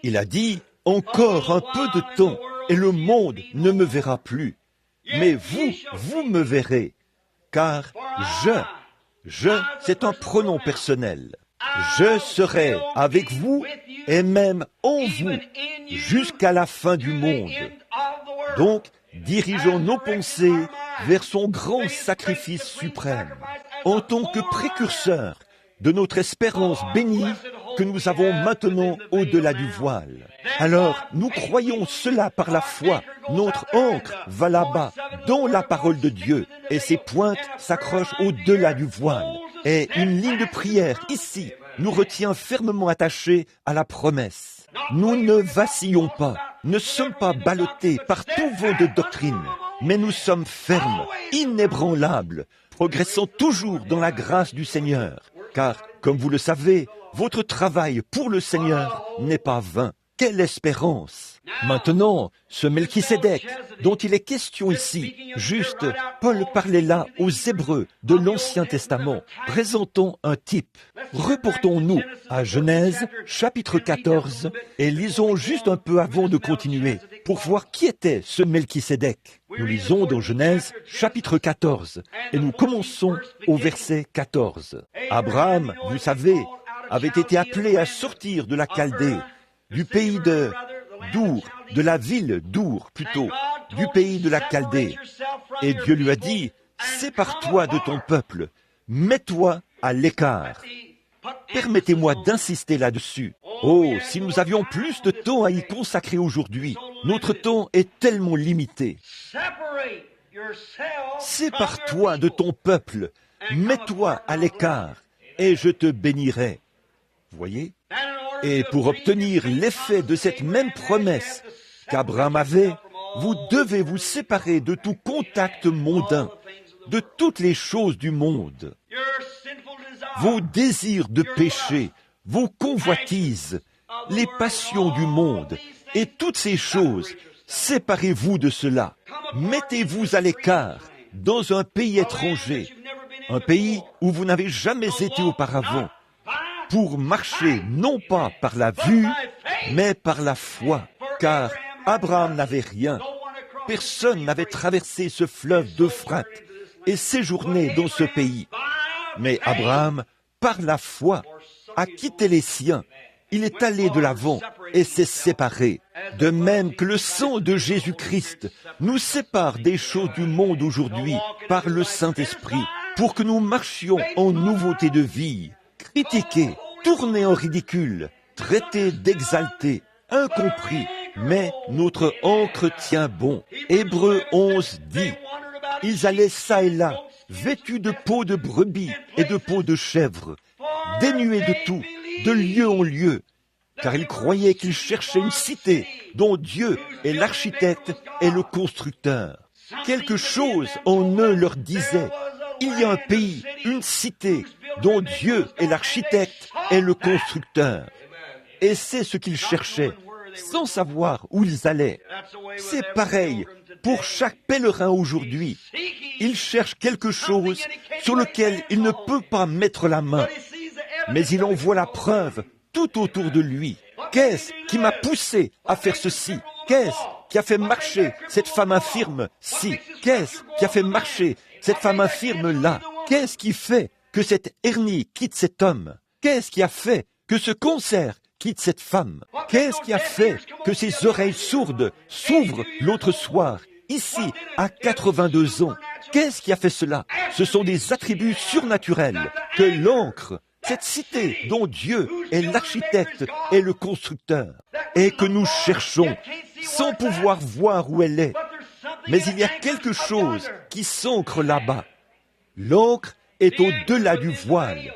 A: Il a dit, encore un peu de temps, et le monde ne me verra plus. Mais vous me verrez, car c'est un pronom personnel. Je serai avec vous et même en vous jusqu'à la fin du monde. Donc, dirigeons nos pensées vers son grand sacrifice suprême, en tant que précurseur de notre espérance bénie que nous avons maintenant au-delà du voile. Alors, nous croyons cela par la foi. Notre ancre va là-bas, dont la parole de Dieu et ses pointes s'accrochent au-delà du voile. Et une ligne de prière ici nous retient fermement attachés à la promesse. Nous ne vacillons pas, ne sommes pas ballottés par tout vent de doctrine, mais nous sommes fermes, inébranlables, progressant toujours dans la grâce du Seigneur. Car, comme vous le savez, votre travail pour le Seigneur n'est pas vain. Quelle espérance! Maintenant, ce Melchisédek, dont il est question ici, juste, Paul parlait là aux Hébreux de l'Ancien Testament, présentant un type. Reportons-nous à Genèse, chapitre 14, et lisons juste un peu avant de continuer, pour voir qui était ce Melchisédek. Nous lisons dans Genèse, chapitre 14, et nous commençons au verset 14. Abraham, vous savez, avait été appelé à sortir de la Chaldée, du pays d'Our, de la ville d'Our plutôt, du pays de la Chaldée. Et Dieu lui a dit, sépare-toi de ton peuple, mets-toi à l'écart. Permettez-moi d'insister là-dessus. Oh, si nous avions plus de temps à y consacrer aujourd'hui, notre temps est tellement limité. Sépare-toi de ton peuple, mets-toi à l'écart, et je te bénirai. Vous voyez ? Et pour obtenir l'effet de cette même promesse qu'Abraham avait, vous devez vous séparer de tout contact mondain, de toutes les choses du monde. Vos désirs de péché, vos convoitises, les passions du monde et toutes ces choses, séparez-vous de cela. Mettez-vous à l'écart dans un pays étranger, un pays où vous n'avez jamais été auparavant, pour marcher non pas par la vue, mais par la foi. Car Abraham n'avait rien. Personne n'avait traversé ce fleuve d'Euphrate et séjourné dans ce pays. Mais Abraham, par la foi, a quitté les siens. Il est allé de l'avant et s'est séparé. De même que le sang de Jésus-Christ nous sépare des choses du monde aujourd'hui par le Saint-Esprit, pour que nous marchions en nouveauté de vie. Critiqués, tournés en ridicule, traités d'exaltés, incompris, mais notre encre tient bon. Hébreux 11 dit, ils allaient çà et là, vêtus de peau de brebis et de peau de chèvre, dénués de tout, de lieu en lieu, car ils croyaient qu'ils cherchaient une cité dont Dieu est l'architecte et le constructeur. Quelque chose en eux leur disait, il y a un pays, une cité, dont Dieu est l'architecte et le constructeur. Et c'est ce qu'ils cherchaient, sans savoir où ils allaient. C'est pareil pour chaque pèlerin aujourd'hui. Il cherche quelque chose sur lequel il ne peut pas mettre la main, mais il en voit la preuve tout autour de lui. Qu'est-ce qui m'a poussé à faire ceci? Qu'est-ce qui a fait marcher cette femme infirme-ci? Qu'est-ce qui a fait marcher cette femme infirme-là? Qu'est-ce qui fait que cette hernie quitte cet homme? Qu'est-ce qui a fait que ce cancer quitte cette femme? Qu'est-ce qui a fait que ses oreilles sourdes s'ouvrent l'autre soir, ici, à 82 ans? Qu'est-ce qui a fait cela? Ce sont des attributs surnaturels que l'encre, cette cité dont Dieu est l'architecte et le constructeur, et que nous cherchons sans pouvoir voir où elle est. Mais il y a quelque chose qui s'ancre là-bas. L'encre est au-delà du voile.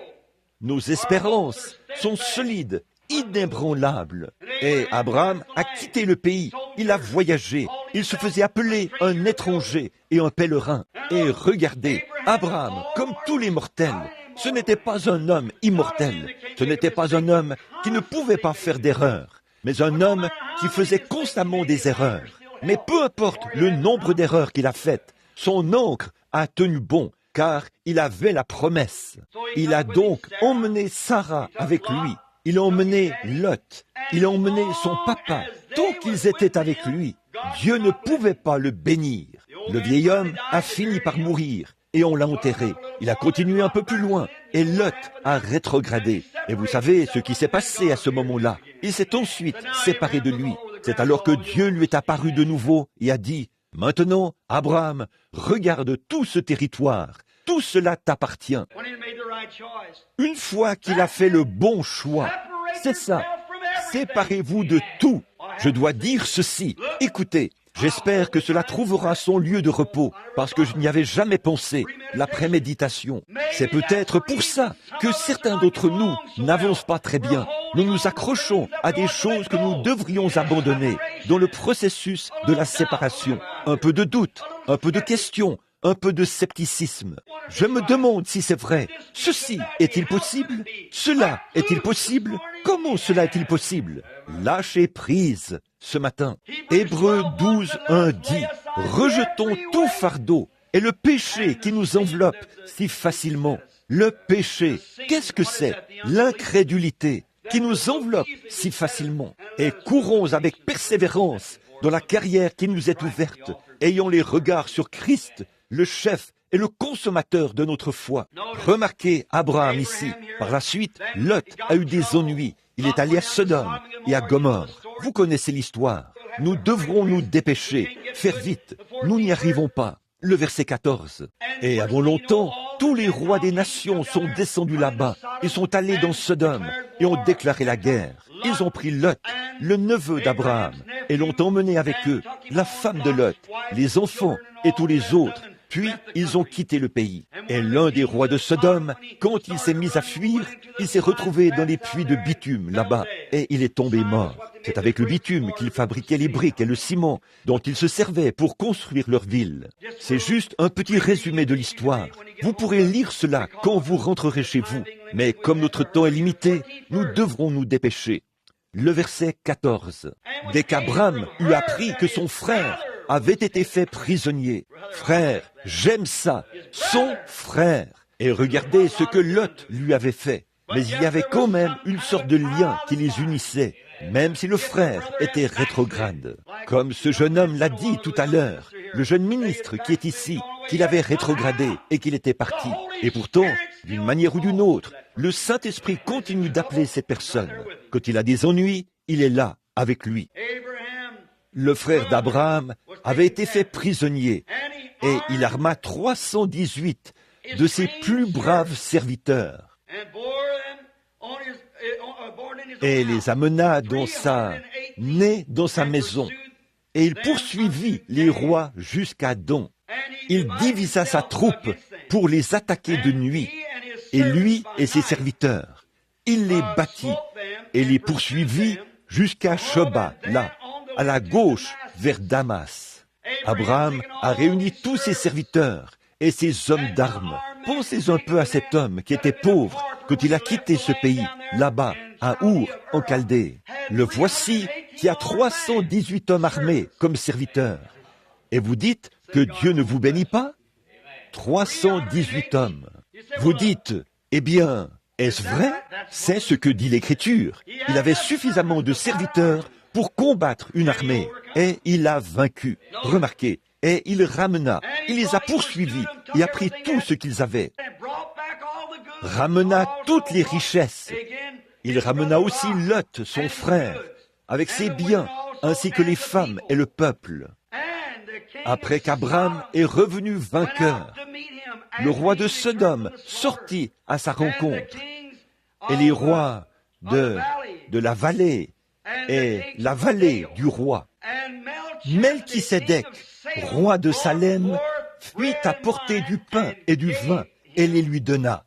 A: Nos espérances sont solides, inébranlables. Et Abraham a quitté le pays, il a voyagé, il se faisait appeler un étranger et un pèlerin. Et regardez, Abraham, comme tous les mortels, ce n'était pas un homme immortel, ce n'était pas un homme qui ne pouvait pas faire d'erreurs, mais un homme qui faisait constamment des erreurs. Mais peu importe le nombre d'erreurs qu'il a faites, son encre a tenu bon, car il avait la promesse. Il a donc emmené Sarah avec lui. Il a emmené Lot. Il a emmené son papa. Tant qu'ils étaient avec lui, Dieu ne pouvait pas le bénir. Le vieil homme a fini par mourir et on l'a enterré. Il a continué un peu plus loin et Lot a rétrogradé. Et vous savez ce qui s'est passé à ce moment-là. Il s'est ensuite séparé de lui. C'est alors que Dieu lui est apparu de nouveau et a dit, « Maintenant, Abraham, regarde tout ce territoire. Tout cela t'appartient. » Une fois qu'il a fait le bon choix, c'est ça. Séparez-vous de tout. Je dois dire ceci. Écoutez, J'espère que cela trouvera son lieu de repos, parce que je n'y avais jamais pensé, la préméditation. C'est peut-être pour ça que certains d'entre nous n'avancent pas très bien. Nous nous accrochons à des choses que nous devrions abandonner dans le processus de la séparation. Un peu de doute, un peu de questions, un peu de scepticisme. Je me demande si c'est vrai. Ceci est-il possible? Cela est-il possible? Comment cela est-il possible? Lâchez prise ce matin. Hébreux 12, 1 dit « Rejetons tout fardeau et le péché qui nous enveloppe si facilement. » Le péché, qu'est-ce que c'est? L'incrédulité qui nous enveloppe si facilement. Et courons avec persévérance dans la carrière qui nous est ouverte, ayant les regards sur Christ, le chef et le consommateur de notre foi. Remarquez Abraham ici. Par la suite, Lot a eu des ennuis. Il est allé à Sodome et à Gomorrhe. Vous connaissez l'histoire. Nous devrons nous dépêcher, faire vite. Nous n'y arrivons pas. Le verset 14. Et avant longtemps, tous les rois des nations sont descendus là-bas. Ils sont allés dans Sodome et ont déclaré la guerre. Ils ont pris Lot, le neveu d'Abraham, et l'ont emmené avec eux, la femme de Lot, les enfants et tous les autres. Puis, ils ont quitté le pays. Et l'un des rois de Sodome, quand il s'est mis à fuir, il s'est retrouvé dans les puits de bitume, là-bas, et il est tombé mort. C'est avec le bitume qu'ils fabriquaient les briques et le ciment dont ils se servaient pour construire leur ville. C'est juste un petit résumé de l'histoire. Vous pourrez lire cela quand vous rentrerez chez vous. Mais comme notre temps est limité, nous devrons nous dépêcher. Le verset 14. Dès qu'Abraham eut appris que son frère avait été fait prisonnier. Frère, j'aime ça, son frère. Et regardez ce que Lot lui avait fait. Mais il y avait quand même une sorte de lien qui les unissait, même si le frère était rétrograde. Comme ce jeune homme l'a dit tout à l'heure, le jeune ministre qui est ici, qu'il avait rétrogradé et qu'il était parti. Et pourtant, d'une manière ou d'une autre, le Saint-Esprit continue d'appeler cette personne. Quand il a des ennuis, il est là, avec lui. Le frère d'Abraham avait été fait prisonnier et il arma 318 de ses plus braves serviteurs et les amena nés dans sa maison. Et il poursuivit les rois jusqu'à Dan. Il divisa sa troupe pour les attaquer de nuit, et lui et ses serviteurs. Il les battit et les poursuivit jusqu'à Shoba, là, à la gauche, vers Damas. Abraham a réuni tous ses serviteurs et ses hommes d'armes. Pensez un peu à cet homme qui était pauvre quand il a quitté ce pays, là-bas, à Our, en Chaldée. Le voici qui a 318 hommes armés comme serviteurs. Et vous dites que Dieu ne vous bénit pas? 318 hommes. Vous dites, eh bien, est-ce vrai? C'est ce que dit l'Écriture. Il avait suffisamment de serviteurs pour combattre une armée, et il a vaincu. Remarquez, et il ramena, il les a poursuivis et a pris tout ce qu'ils avaient. Ramena toutes les richesses. Il ramena aussi Lot, son frère, avec ses biens, ainsi que les femmes et le peuple. Après qu'Abraham est revenu vainqueur, le roi de Sodome sortit à sa rencontre, et les rois de la vallée et la vallée du roi. Melchisédek, roi de Salem, fuit apporter du pain et du vin et les lui donna.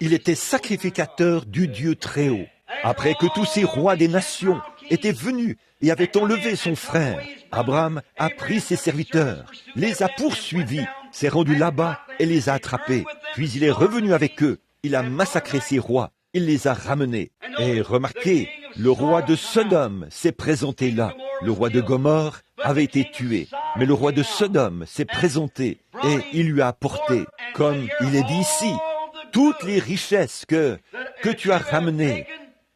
A: Il était sacrificateur du Dieu Très-Haut. Après que tous ces rois des nations étaient venus et avaient enlevé son frère, Abraham a pris ses serviteurs, les a poursuivis, s'est rendu là-bas et les a attrapés. Puis il est revenu avec eux. Il a massacré ces rois. Il les a ramenés. Et remarquez, le roi de Sodome s'est présenté là. Le roi de Gomorrhe avait été tué. Mais le roi de Sodome s'est présenté et il lui a apporté, comme il est dit ici, toutes les richesses que tu as ramenées,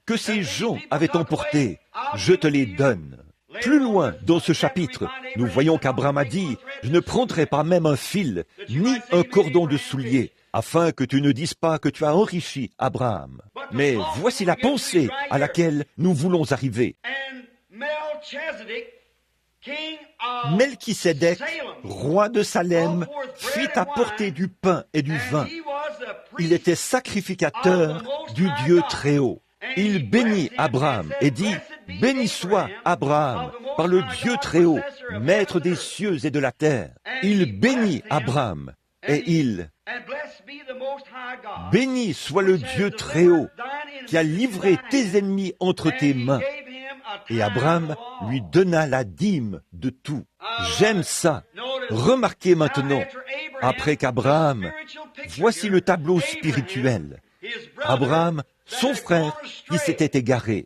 A: que ces gens avaient emportées, je te les donne. Plus loin dans ce chapitre, nous voyons qu'Abraham a dit, je ne prendrai pas même un fil, ni un cordon de soulier, afin que tu ne dises pas que tu as enrichi Abraham. Mais voici la pensée à laquelle nous voulons arriver. Melchisédek, roi de Salem, fit apporter du pain et du vin. Il était sacrificateur du Dieu Très-Haut. Il bénit Abraham et dit, Béni soit Abraham par le Dieu Très-Haut, maître des cieux et de la terre. Il bénit Abraham et il béni soit le Dieu Très-Haut qui a livré tes ennemis entre tes mains. Et Abraham lui donna la dîme de tout. J'aime ça. Remarquez maintenant, après qu'Abraham, voici le tableau spirituel. Abraham, son frère, qui s'était égaré.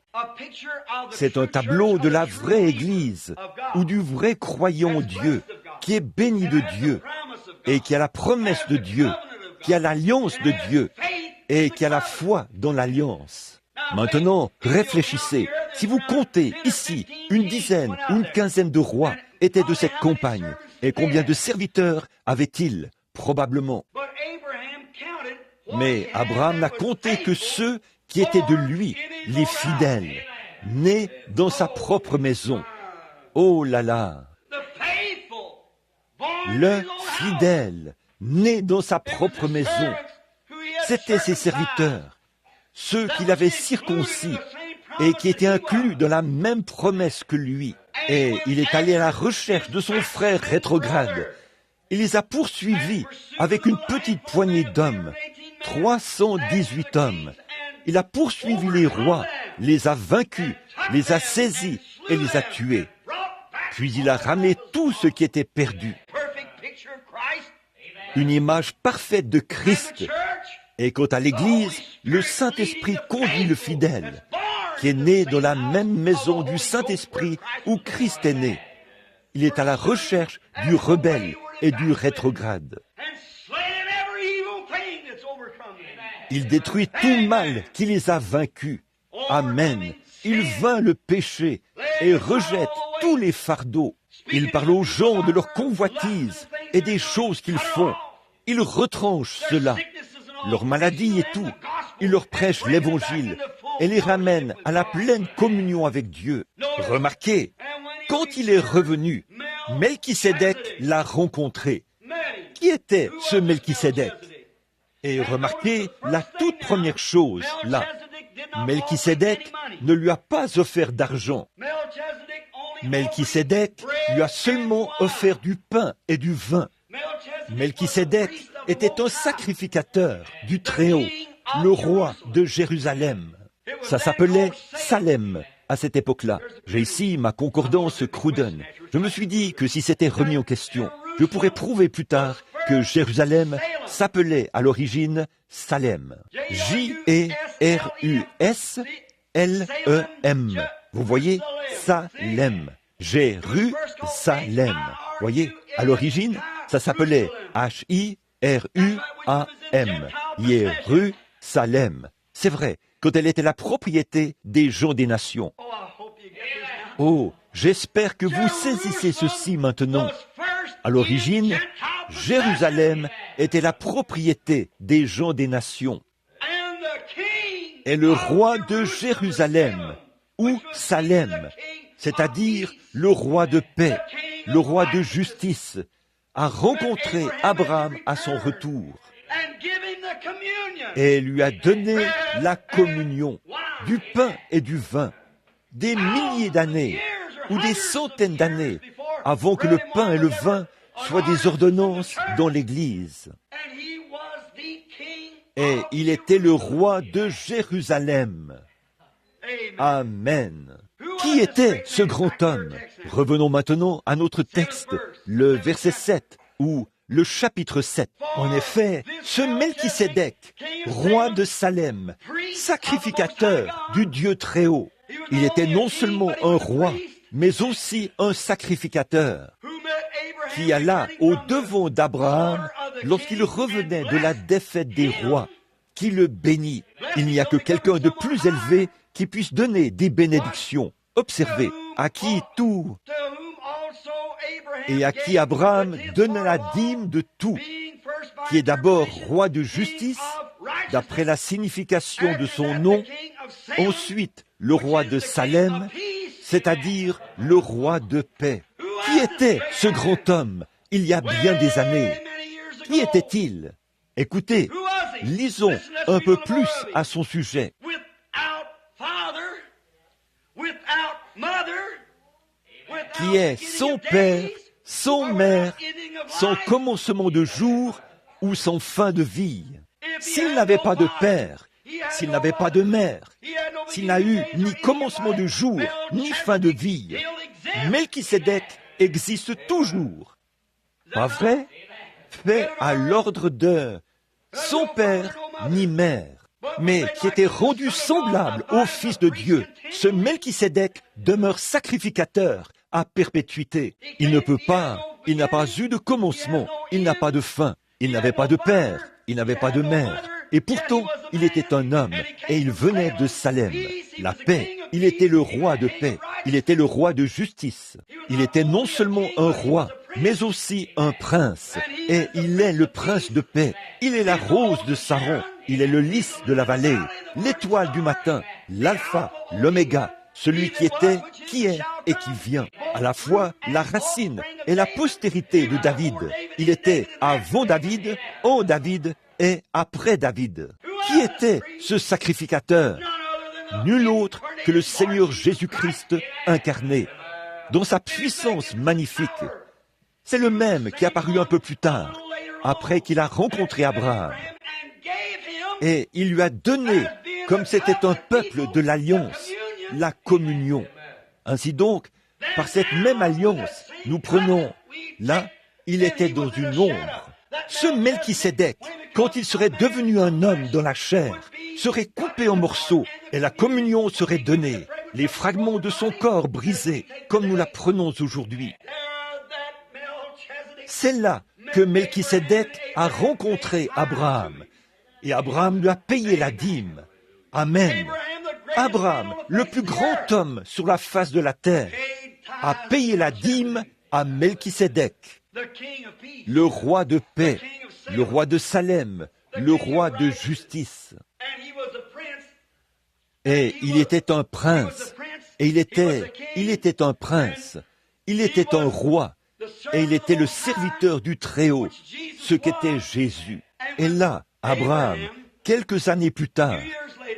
A: C'est un tableau de la vraie Église, ou du vrai croyant en Dieu, qui est béni de Dieu, et qui a la promesse de Dieu, qui a l'alliance de Dieu, et qui a la foi dans l'alliance. Maintenant, réfléchissez. Si vous comptez ici une dizaine ou une quinzaine de rois étaient de cette campagne, et combien de serviteurs avait-il? Probablement. Mais Abraham n'a compté que ceux qui étaient de lui, les fidèles, nés dans sa propre maison. Oh là là! Le fidèle, né dans sa propre maison, c'étaient ses serviteurs, ceux qu'il avait circoncis et qui étaient inclus dans la même promesse que lui. Et il est allé à la recherche de son frère rétrograde. Il les a poursuivis avec une petite poignée d'hommes, 318 hommes. Il a poursuivi les rois, les a vaincus, les a saisis et les a tués. Puis il a ramené tout ce qui était perdu. Une image parfaite de Christ. Et quant à l'Église, le Saint-Esprit conduit le fidèle, qui est né dans la même maison du Saint-Esprit où Christ est né. Il est à la recherche du rebelle et du rétrograde. Il détruit tout mal qui les a vaincus. Amen. Il vainc le péché et rejette tous les fardeaux. Il parle aux gens de leur convoitise et des choses qu'ils font. Il retranche cela, leur maladie et tout. Il leur prêche l'évangile et les ramène à la pleine communion avec Dieu. Remarquez, quand il est revenu, Melchisédek l'a rencontré. Qui était ce Melchisédek? Et remarquez la toute première chose, là. Melchisédek ne lui a pas offert d'argent. Melchisédek lui a seulement offert du pain et du vin. Melchisédek était un sacrificateur du Très-Haut, le roi de Jérusalem. Ça s'appelait Salem à cette époque-là. J'ai ici ma concordance Cruden. Je me suis dit que si c'était remis en question, je pourrais prouver plus tard que Jérusalem s'appelait à l'origine Salem. J-E-R-U-S-L-E-M. Vous voyez, Salem. Jérusalem. Voyez, à l'origine, ça s'appelait H-I-R-U-A-M. Jérusalem. C'est vrai, quand elle était la propriété des gens des nations. Oh, j'espère que vous saisissez ceci maintenant. À l'origine, Jérusalem était la propriété des gens des nations. Et le roi de Jérusalem, ou Salem, c'est-à-dire le roi de paix, le roi de justice, a rencontré Abraham à son retour et lui a donné la communion, du pain et du vin, des milliers d'années ou des centaines d'années avant que le pain et le vin soient des ordonnances dans l'Église. Et il était le roi de Jérusalem. Amen. Qui était ce grand homme? Revenons maintenant à notre texte, le verset 7, ou le chapitre 7. En effet, ce Melchisédek, roi de Salem, sacrificateur du Dieu Très-Haut, il était non seulement un roi, mais aussi un sacrificateur, qui alla au devant d'Abraham lorsqu'il revenait de la défaite des rois, qui le bénit. Il n'y a que quelqu'un de plus élevé qui puisse donner des bénédictions. Observez, à qui tout, et à qui Abraham donne la dîme de tout, qui est d'abord roi de justice, d'après la signification de son nom, ensuite le roi de Salem, c'est-à-dire le roi de paix. Qui était ce grand homme il y a bien des années? Qui était-il? Écoutez, lisons un peu plus à son sujet.
B: Without
A: qui est son père, son mère, son commencement de jour ou son fin de vie. S'il n'avait pas de père, s'il n'avait pas de mère, s'il n'a eu ni commencement de jour, ni fin de vie, Melchisédek existe toujours. Pas vrai? Fait à l'ordre de son père ni mère, mais qui était rendu semblable au Fils de Dieu. Ce Melchisédek demeure sacrificateur à perpétuité. Il ne peut pas, il n'a pas eu de commencement, il n'a pas de fin, il n'avait pas de père, il n'avait pas de mère. Et pourtant, il était un homme, et il venait de Salem. La paix, il était le roi de paix, il était le roi de justice. Il était non seulement un roi, mais aussi un prince. Et il est le prince de paix. Il est la rose de Saron, il est le lys de la vallée, l'étoile du matin, l'alpha, l'oméga, celui qui était, qui est et qui vient. À la fois la racine et la postérité de David. Il était avant David, en David et après David. Qui était ce sacrificateur? Nul autre que le Seigneur Jésus-Christ incarné, dans sa puissance magnifique. C'est le même qui est apparu un peu plus tard, après qu'il a rencontré Abraham. Et il lui a donné, comme c'était un peuple de l'alliance, la communion. Ainsi donc, par cette même alliance, nous prenons, là, il était dans une ombre. Ce Melchisédek, quand il serait devenu un homme dans la chair, serait coupé en morceaux et la communion serait donnée, les fragments de son corps brisés, comme nous la prenons aujourd'hui. C'est là que Melchisédek a rencontré Abraham, et Abraham lui a payé la dîme. Amen. Abraham, le plus grand homme sur la face de la terre, a payé la dîme à Melchisédek, le roi de paix, le roi de Salem, le roi de justice. Et il était un prince, et il était un prince, il était un roi, et il était le serviteur du Très-Haut, ce qu'était Jésus. Et là, Abraham, quelques années plus tard,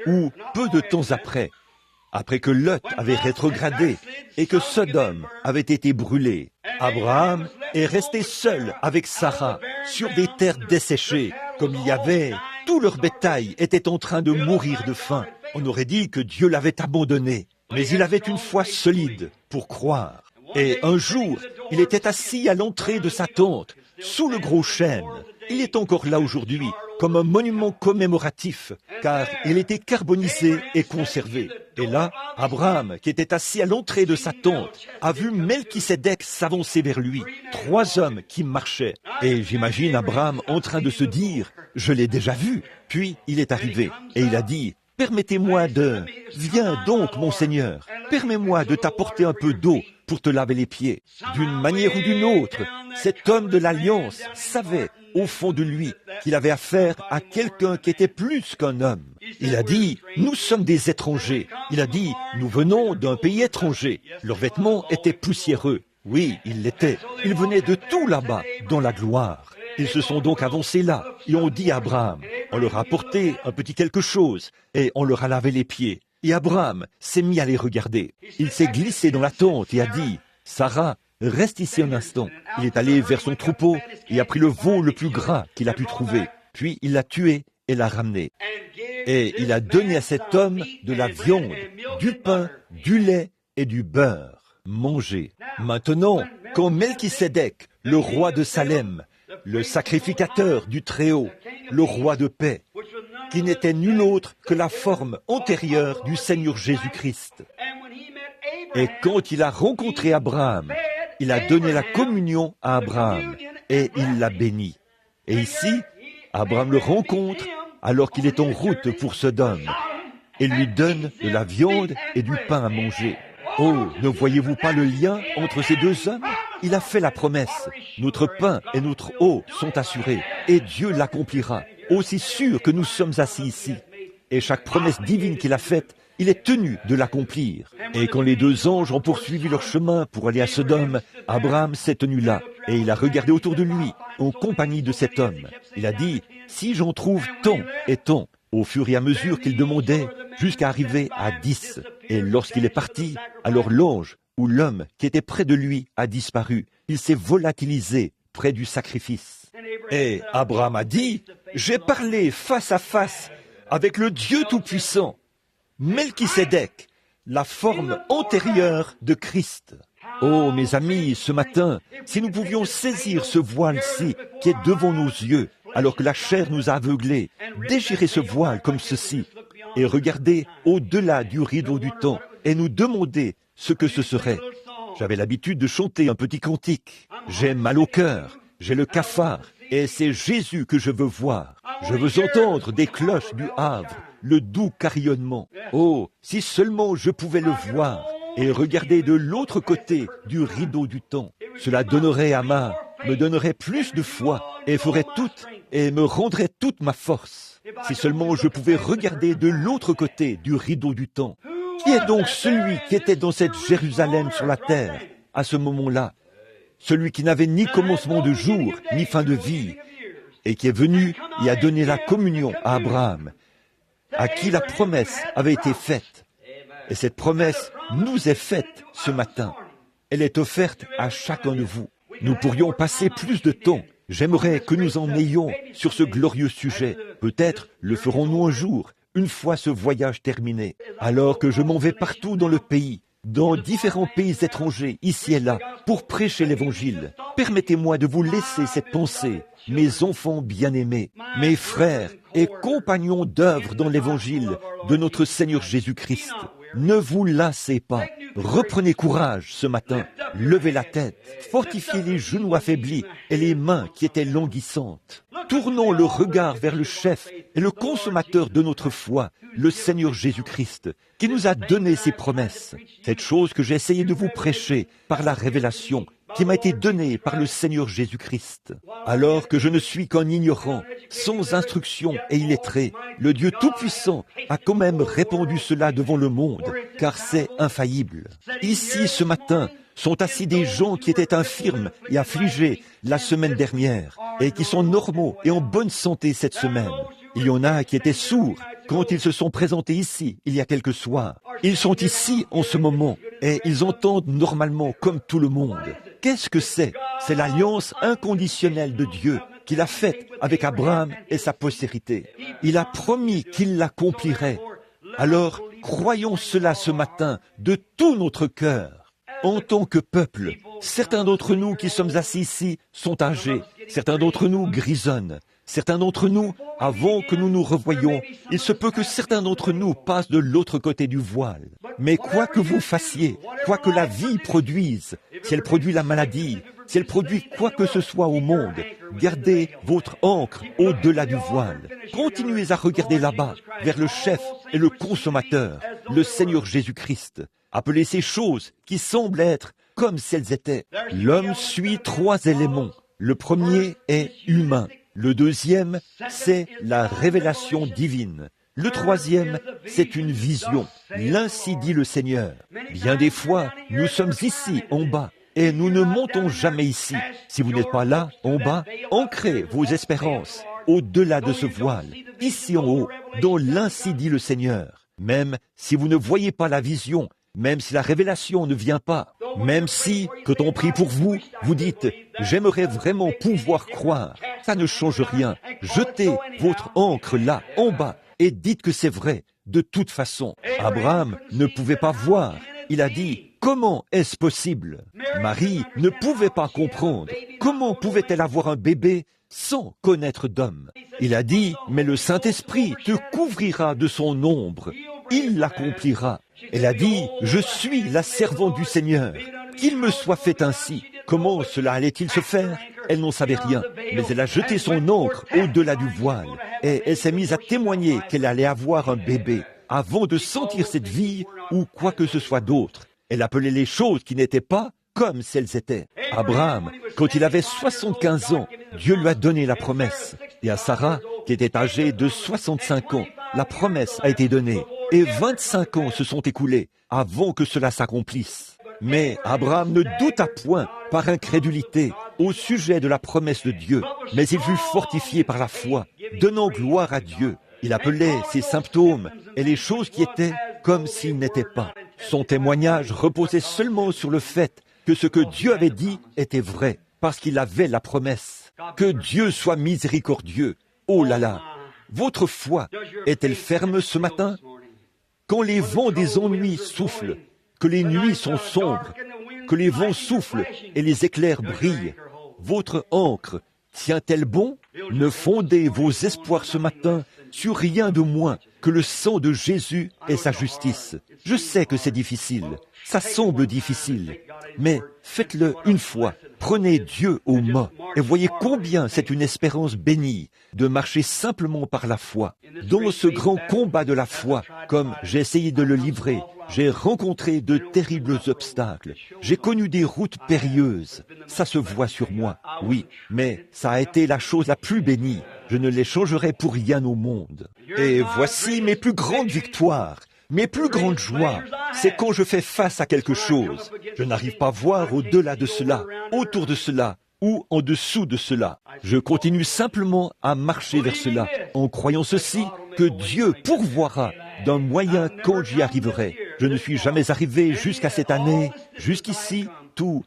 A: ou peu de temps après que Lot avait rétrogradé et que Sodome avait été brûlé, Abraham est resté seul avec Sarah sur des terres desséchées, comme il y avait, tout leur bétail était en train de mourir de faim. On aurait dit que Dieu l'avait abandonné, mais il avait une foi solide pour croire. Et un jour, il était assis à l'entrée de sa tente, sous le gros chêne. Il est encore là aujourd'hui, comme un monument commémoratif, car il était carbonisé et conservé. Et là, Abraham, qui était assis à l'entrée de sa tente, a vu Melchisédek s'avancer vers lui, 3 hommes qui marchaient. Et j'imagine Abraham en train de se dire, « Je l'ai déjà vu ». Puis il est arrivé, et il a dit, « Permettez-moi de... Viens donc, mon Seigneur, permets-moi de t'apporter un peu d'eau pour te laver les pieds. » D'une manière ou d'une autre, cet homme de l'Alliance savait, au fond de lui, qu'il avait affaire à quelqu'un qui était plus qu'un homme. Il a dit, nous sommes des étrangers. Il a dit, nous venons d'un pays étranger. Leurs vêtements étaient poussiéreux. Oui, ils l'étaient. Ils venaient de tout là-bas, dans la gloire. Ils se sont donc avancés là, et ont dit à Abraham, on leur a apporté un petit quelque chose, et on leur a lavé les pieds. Et Abraham s'est mis à les regarder. Il s'est glissé dans la tente et a dit, Sarah, reste ici un instant. Il est allé vers son troupeau et a pris le veau le plus gras qu'il a pu trouver. Puis il l'a tué et l'a ramené. Et il a donné à cet homme de la viande, du pain, du lait et du beurre. Mangez. Maintenant, quand Melchisédek, le roi de Salem, le sacrificateur du Très-Haut, le roi de paix, qui n'était nul autre que la forme antérieure du Seigneur Jésus-Christ. Et quand il a rencontré Abraham, il a donné la communion à Abraham et il l'a béni. Et ici, Abraham le rencontre alors qu'il est en route pour Sodome et lui donne de la viande et du pain à manger. Oh, ne voyez-vous pas le lien entre ces 2 hommes? Il a fait la promesse. Notre pain et notre eau sont assurés et Dieu l'accomplira, aussi sûr que nous sommes assis ici. Et chaque promesse divine qu'il a faite, il est tenu de l'accomplir. Et quand les 2 anges ont poursuivi leur chemin pour aller à Sodome, Abraham s'est tenu là, et il a regardé autour de lui, en compagnie de cet homme. Il a dit, si j'en trouve tant et tant, au fur et à mesure qu'il demandait, jusqu'à arriver à 10. Et lorsqu'il est parti, alors l'ange où l'homme qui était près de lui a disparu. Il s'est volatilisé près du sacrifice. Et Abraham a dit, « J'ai parlé face à face avec le Dieu Tout-Puissant, Melchisédek, la forme antérieure de Christ. » Oh, mes amis, ce matin, si nous pouvions saisir ce voile-ci qui est devant nos yeux, alors que la chair nous a aveuglés, déchirer ce voile comme ceci, et regarder au-delà du rideau du temps, et nous demander ce que ce serait. J'avais l'habitude de chanter un petit cantique. J'ai mal au cœur, j'ai le cafard, et c'est Jésus que je veux voir. Je veux entendre des cloches du Havre, le doux carillonnement. Oh, si seulement je pouvais le voir et regarder de l'autre côté du rideau du temps. Cela me donnerait plus de foi et ferait me rendrait toute ma force. Si seulement je pouvais regarder de l'autre côté du rideau du temps. Qui est donc celui qui était dans cette Jérusalem sur la terre à ce moment-là? Celui qui n'avait ni commencement de jour, ni fin de vie, et qui est venu et a donné la communion à Abraham, à qui la promesse avait été faite. Et cette promesse nous est faite ce matin. Elle est offerte à chacun de vous. Nous pourrions passer plus de temps. J'aimerais que nous en ayons sur ce glorieux sujet. Peut-être le ferons-nous un jour, une fois ce voyage terminé, alors que je m'en vais partout dans le pays, dans différents pays étrangers, ici et là, pour prêcher l'Évangile. Permettez-moi de vous laisser cette pensée, mes enfants bien-aimés, mes frères et compagnons d'œuvre dans l'Évangile de notre Seigneur Jésus-Christ. Ne vous lassez pas. Reprenez courage ce matin. Levez la tête. Fortifiez les genoux affaiblis et les mains qui étaient languissantes. Tournons le regard vers le chef et le consommateur de notre foi, le Seigneur Jésus-Christ, qui nous a donné ses promesses. Cette chose que j'ai essayé de vous prêcher par la révélation qui m'a été donnée par le Seigneur Jésus-Christ. Alors que je ne suis qu'un ignorant, sans instruction et illettré, le Dieu Tout-Puissant a quand même répandu cela devant le monde, car c'est infaillible. Ici, ce matin, sont assis des gens qui étaient infirmes et affligés la semaine dernière, et qui sont normaux et en bonne santé cette semaine. Il y en a qui étaient sourds quand ils se sont présentés ici, il y a quelques soirs. Ils sont ici en ce moment, et ils entendent normalement comme tout le monde. Qu'est-ce que c'est? C'est l'alliance inconditionnelle de Dieu qu'il a faite avec Abraham et sa postérité. Il a promis qu'il l'accomplirait. Alors, croyons cela ce matin de tout notre cœur. En tant que peuple, certains d'entre nous qui sommes assis ici sont âgés, certains d'entre nous grisonnent, certains d'entre nous, avant que nous nous revoyions, il se peut que certains d'entre nous passent de l'autre côté du voile. Mais quoi que vous fassiez, quoi que la vie produise, si elle produit la maladie, si elle produit quoi que ce soit au monde, gardez votre ancre au-delà du voile. Continuez à regarder là-bas, vers le chef et le consommateur, le Seigneur Jésus-Christ. Appelez ces choses qui semblent être comme si elles étaient. L'homme suit 3 éléments. Le premier est humain. Le deuxième, c'est la révélation divine. Le troisième, c'est une vision. L'ainsi dit le Seigneur. Bien des fois, nous sommes ici, en bas, et nous ne montons jamais ici. Si vous n'êtes pas là, en bas, ancrez vos espérances au-delà de ce voile, ici en haut, dont l'ainsi dit le Seigneur. Même si vous ne voyez pas la vision, même si la révélation ne vient pas, même si, quand on prie pour vous, vous dites « J'aimerais vraiment pouvoir croire », ça ne change rien. Jetez votre ancre là, en bas, et dites que c'est vrai. De toute façon, Abraham ne pouvait pas voir. Il a dit « Comment est-ce possible ?» Marie ne pouvait pas comprendre. Comment pouvait-elle avoir un bébé sans connaître d'homme? Il a dit « Mais le Saint-Esprit te couvrira de son ombre. Il l'accomplira. » Elle a dit « Je suis la servante du Seigneur. Qu'il me soit fait ainsi. » Comment cela allait-il se faire? Elle n'en savait rien, mais elle a jeté son ancre au-delà du voile et elle s'est mise à témoigner qu'elle allait avoir un bébé avant de sentir cette vie ou quoi que ce soit d'autre. Elle appelait les choses qui n'étaient pas comme si elles étaient. Abraham, quand il avait 75 ans, Dieu lui a donné la promesse. Et à Sarah, qui était âgée de 65 ans, la promesse a été donnée. Et 25 ans se sont écoulés avant que cela s'accomplisse. Mais Abraham ne douta point par incrédulité au sujet de la promesse de Dieu, mais il fut fortifié par la foi, donnant gloire à Dieu. Il appelait ses symptômes et les choses qui étaient comme s'ils n'étaient pas. Son témoignage reposait seulement sur le fait que ce que Dieu avait dit était vrai, parce qu'il avait la promesse. Que Dieu soit miséricordieux. Oh là là! Votre foi est-elle ferme ce matin? Quand les vents des ennuis soufflent, que les nuits sont sombres, que les vents soufflent et les éclairs brillent, votre ancre tient-elle bon? Ne fondez vos espoirs ce matin sur rien de moins que le sang de Jésus et sa justice. Je sais que c'est difficile, ça semble difficile, mais faites-le une fois. Prenez Dieu au mot et voyez combien c'est une espérance bénie de marcher simplement par la foi. Dans ce grand combat de la foi, comme j'ai essayé de le livrer, j'ai rencontré de terribles obstacles. J'ai connu des routes périlleuses. Ça se voit sur moi, oui, mais ça a été la chose la plus bénie. Je ne les changerai pour rien au monde. Et voici mes plus grandes victoires. Mes plus grandes joies, c'est quand je fais face à quelque chose. Je n'arrive pas à voir au-delà de cela, autour de cela, ou en dessous de cela. Je continue simplement à marcher vers cela, en croyant ceci, que Dieu pourvoira d'un moyen quand j'y arriverai. Je ne suis jamais arrivé jusqu'à cette année, jusqu'ici, tout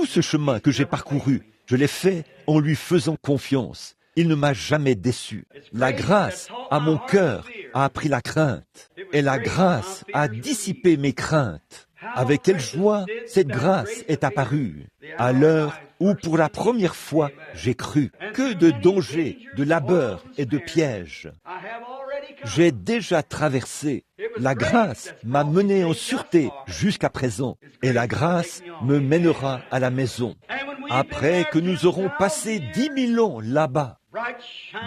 A: ce chemin que j'ai parcouru, je l'ai fait en lui faisant confiance. Il ne m'a jamais déçu. La grâce à mon cœur a appris la crainte, et la grâce a dissipé mes craintes. Avec quelle joie cette grâce est apparue, à l'heure où pour la première fois j'ai cru. Que de dangers, de labeurs et de pièges j'ai déjà traversé. La grâce m'a mené en sûreté jusqu'à présent, et la grâce me mènera à la maison. Après que nous aurons passé 10 000 ans là-bas,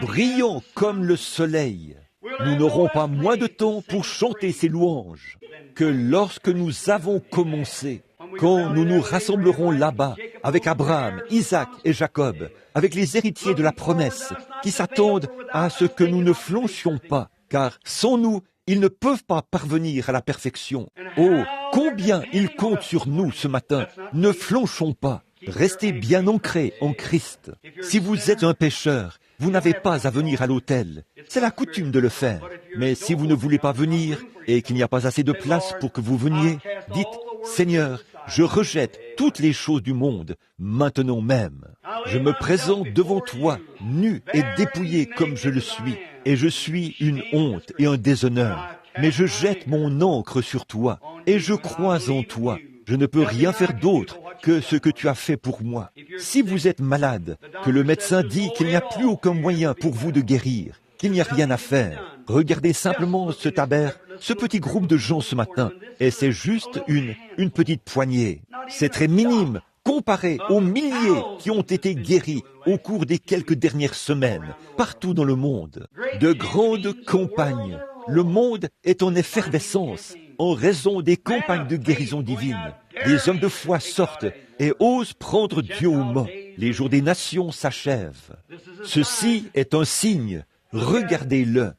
A: brillants comme le soleil, nous n'aurons pas moins de temps pour chanter ses louanges que lorsque nous avons commencé. Quand nous nous rassemblerons là-bas avec Abraham, Isaac et Jacob, avec les héritiers de la promesse, qui s'attendent à ce que nous ne flanchions pas, car sans nous, ils ne peuvent pas parvenir à la perfection. Oh, combien ils comptent sur nous ce matin. Ne flanchons pas. Restez bien ancrés en Christ. Si vous êtes un pécheur, vous n'avez pas à venir à l'autel. C'est la coutume de le faire. Mais si vous ne voulez pas venir et qu'il n'y a pas assez de place pour que vous veniez, dites, Seigneur, je rejette toutes les choses du monde, maintenant même. Je me présente devant toi, nu et dépouillé comme je le suis, et je suis une honte et un déshonneur. Mais je jette mon ancre sur toi, et je crois en toi. Je ne peux rien faire d'autre que ce que tu as fait pour moi. Si vous êtes malade, que le médecin dit qu'il n'y a plus aucun moyen pour vous de guérir, qu'il n'y a rien à faire, regardez simplement ce petit groupe de gens ce matin, et c'est juste une petite poignée. C'est très minime, comparé aux milliers qui ont été guéris au cours des quelques dernières semaines, partout dans le monde. De grandes campagnes. Le monde est en effervescence en raison des campagnes de guérison divine. Des hommes de foi sortent et osent prendre Dieu au mot. Les jours des nations s'achèvent. Ceci est un signe. Regardez-le.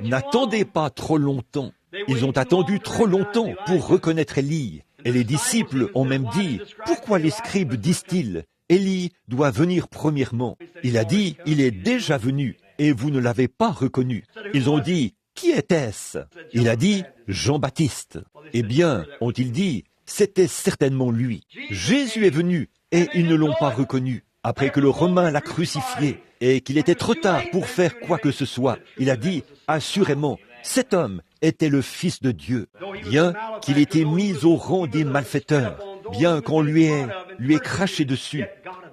A: N'attendez pas trop longtemps. Ils ont attendu trop longtemps pour reconnaître Élie. Et les disciples ont même dit, pourquoi les scribes disent-ils, Élie doit venir premièrement? Il a dit, il est déjà venu et vous ne l'avez pas reconnu. Ils ont dit, qui était-ce? Il a dit, Jean-Baptiste. Eh bien, ont-ils dit, c'était certainement lui. Jésus est venu et ils ne l'ont pas reconnu. Après que le Romain l'a crucifié et qu'il était trop tard pour faire quoi que ce soit, il a dit, assurément, cet homme était le Fils de Dieu. Bien qu'il ait été mis au rang des malfaiteurs, bien qu'on lui ait craché dessus,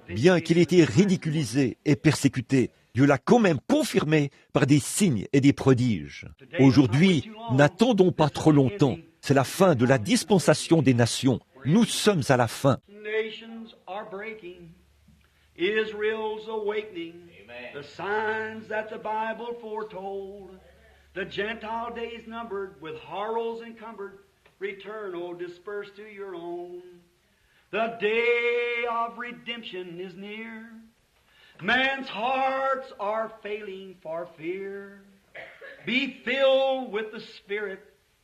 A: bien qu'il ait été ridiculisé et persécuté, Dieu l'a quand même confirmé par des signes et des prodiges. Aujourd'hui, n'attendons pas trop longtemps. C'est la fin de la dispensation des nations. Nous sommes à la fin.
B: Israel's awakening, the signs that the Bible foretold, the Gentile days numbered, with horrors encumbered, return, O disperse to your own. The day of redemption is near. Man's hearts are failing for fear. Be filled with the Spirit,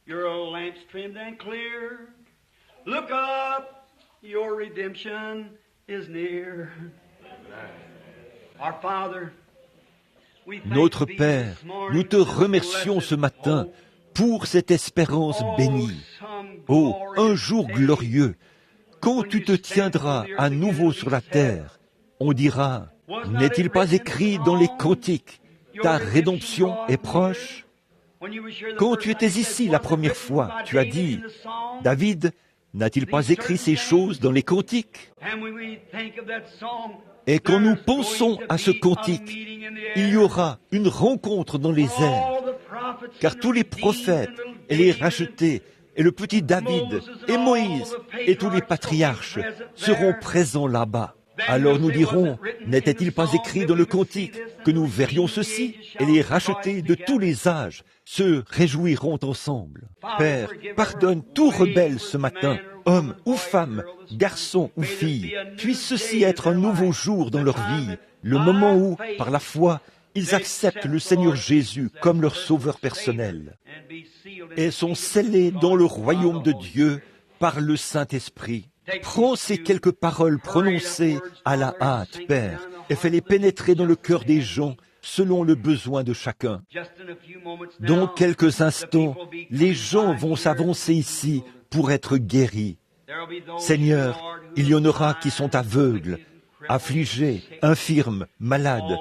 B: your lamps trimmed and clear. Look up, your redemption is near. Our Father,
A: Notre Père, nous te remercions ce matin pour cette espérance bénie. Oh, un jour glorieux, quand tu te tiendras à nouveau sur la terre, on dira, n'est-il pas écrit dans les cantiques, ta rédemption est proche? Quand tu étais ici la première fois, tu as dit, David, n'a-t-il pas écrit ces choses dans les cantiques? Et quand nous pensons à ce cantique, il y aura une rencontre dans les airs, car tous les prophètes et les rachetés, et le petit David, et Moïse, et tous les patriarches seront présents là-bas. Alors nous dirons, n'était-il pas écrit dans le cantique que nous verrions ceci, et les rachetés de tous les âges se réjouiront ensemble? Père, pardonne tout rebelle ce matin, homme ou femme, garçon ou fille, puisse ceci être un nouveau jour dans leur vie, le moment où, par la foi, ils acceptent le Seigneur Jésus comme leur sauveur personnel et sont scellés dans le royaume de Dieu par le Saint-Esprit. Prends ces quelques paroles prononcées à la hâte, Père, et fais-les pénétrer dans le cœur des gens selon le besoin de chacun. Dans quelques instants, les gens vont s'avancer ici pour être guéris. Seigneur, il y en aura qui sont aveugles, affligés, infirmes, malades,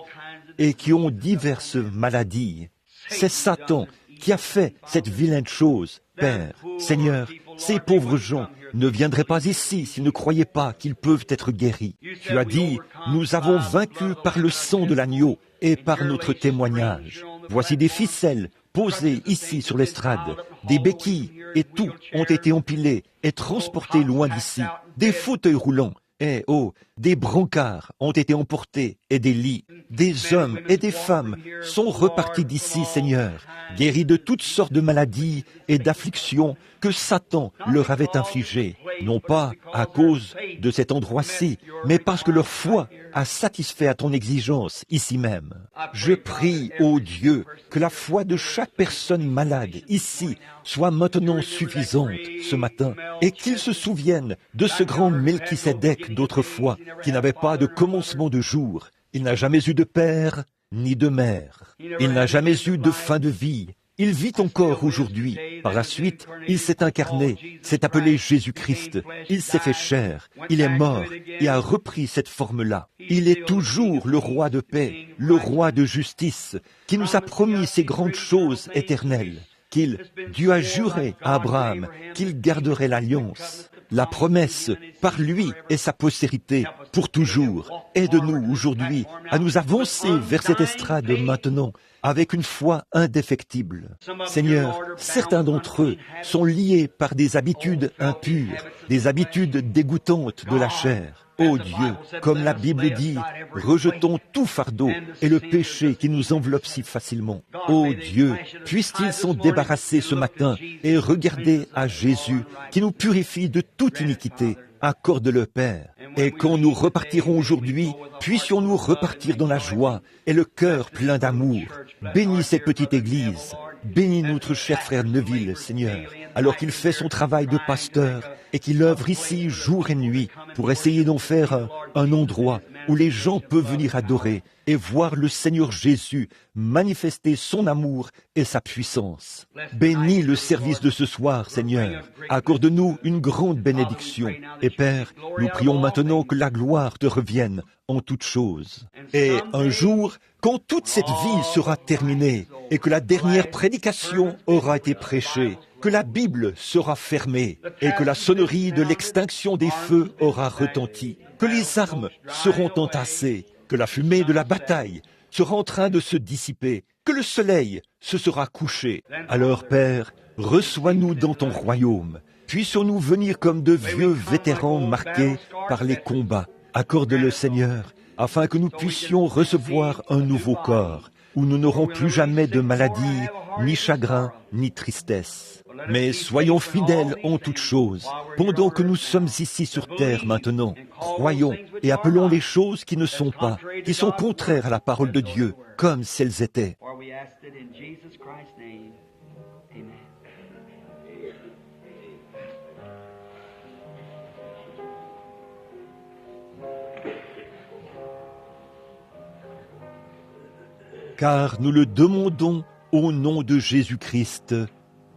A: et qui ont diverses maladies. C'est Satan qui a fait cette vilaine chose. Père, Seigneur, ces pauvres gens ne viendraient pas ici s'ils ne croyaient pas qu'ils peuvent être guéris. Tu as dit, nous avons vaincu par le sang de l'agneau et par notre témoignage. Voici des ficelles posées ici sur l'estrade, des béquilles et tout ont été empilés et transportés loin d'ici, des fauteuils roulants. Et, oh, des brancards ont été emportés et des lits. Des hommes et des femmes sont repartis d'ici, Seigneur, guéris de toutes sortes de maladies et d'afflictions que Satan leur avait infligées, non pas à cause de cet endroit-ci, mais parce que leur foi a satisfait à ton exigence ici même. Je prie, ô Dieu, que la foi de chaque personne malade ici soit maintenant suffisante ce matin et qu'ils se souviennent de ce grand Melchisédek d'autrefois qui n'avait pas de commencement de jour. Il n'a jamais eu de père ni de mère. Il n'a jamais eu de fin de vie. Il vit encore aujourd'hui. Par la suite, il s'est incarné, s'est appelé Jésus-Christ. Il s'est fait chair. Il est mort et a repris cette forme-là. Il est toujours le roi de paix, le roi de justice, qui nous a promis ces grandes choses éternelles. Dieu a juré à Abraham qu'il garderait l'alliance. La promesse, par lui et sa postérité, pour toujours. Aide-nous aujourd'hui à nous avancer vers cette estrade maintenant, avec une foi indéfectible. Seigneur, certains d'entre eux sont liés par des habitudes impures, des habitudes dégoûtantes de la chair. Ô Dieu, comme la Bible dit, rejetons tout fardeau et le péché qui nous enveloppe si facilement. Ô Dieu, puissent-ils s'en débarrasser ce matin et regarder à Jésus qui nous purifie de toute iniquité. Accorde-le, Père. Et quand nous repartirons aujourd'hui, puissions-nous repartir dans la joie et le cœur plein d'amour. Bénis cette petite église. Bénis notre cher frère Neville, Seigneur, alors qu'il fait son travail de pasteur et qu'il œuvre ici jour et nuit pour essayer d'en faire un endroit où les gens peuvent venir adorer et voir le Seigneur Jésus manifester son amour et sa puissance. Bénis le service de ce soir, Seigneur. Accorde-nous une grande bénédiction. Et Père, nous prions maintenant que la gloire te revienne en toutes choses. Et un jour, quand toute cette vie sera terminée et que la dernière prédication aura été prêchée, que la Bible sera fermée et que la sonnerie de l'extinction des feux aura retenti, que les armes seront entassées, que la fumée de la bataille sera en train de se dissiper, que le soleil se sera couché. Alors, Père, reçois-nous dans ton royaume. Puissions-nous venir comme de vieux vétérans marqués par les combats. Accorde-le, Seigneur, afin que nous puissions recevoir un nouveau corps, où nous n'aurons plus jamais de maladie, ni chagrin, ni tristesse. Mais soyons fidèles en toutes choses. Pendant que nous sommes ici sur terre maintenant, croyons et appelons les choses qui ne sont pas, qui sont contraires à la parole de Dieu, comme si elles étaient. Car nous le demandons au nom de Jésus-Christ.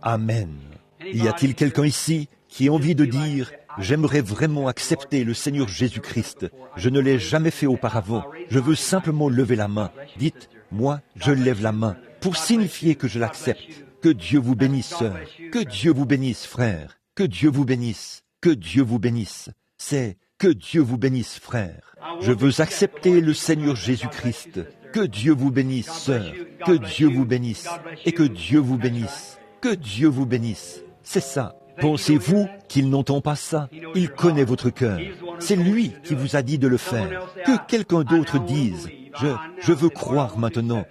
A: Amen. Y a-t-il quelqu'un ici qui a envie de dire « J'aimerais vraiment accepter le Seigneur Jésus-Christ. Je ne l'ai jamais fait auparavant. Je veux simplement lever la main. » Dites « Moi, je lève la main pour signifier que je l'accepte. » Que Dieu vous bénisse, sœur. Que Dieu vous bénisse, frère. Que Dieu vous bénisse. Que Dieu vous bénisse. C'est « Que Dieu vous bénisse, frère. » Je veux accepter le Seigneur Jésus-Christ. Que Dieu vous bénisse, sœur. Que Dieu vous bénisse. Et que Dieu vous bénisse. Que Dieu vous bénisse. C'est ça. Pensez-vous qu'il n'entend pas ça? Il connaît votre cœur. C'est lui qui vous a dit de le faire. Que quelqu'un d'autre dise « Je veux croire maintenant.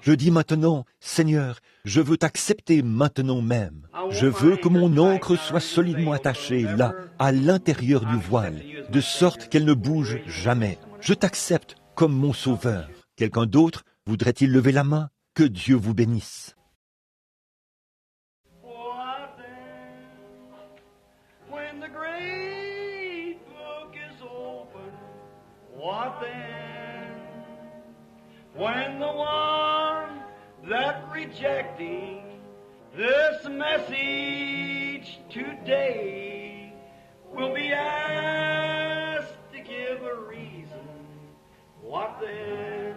A: Je dis maintenant, Seigneur, je veux t'accepter maintenant même. Je veux que mon ancre soit solidement attachée là, à l'intérieur du voile, de sorte qu'elle ne bouge jamais. Je t'accepte comme mon sauveur. » Quelqu'un d'autre voudrait-il lever la main? Que Dieu vous bénisse.
B: When the great book is open, what then? When the one that rejecting this message today will be asked to give a reason, what then?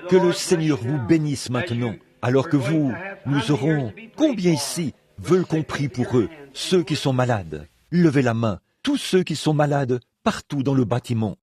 A: Que le Seigneur vous bénisse maintenant, alors que nous aurons, combien ici veulent qu'on prie pour eux, ceux qui sont malades? Levez la main, tous ceux qui sont malades partout dans le bâtiment.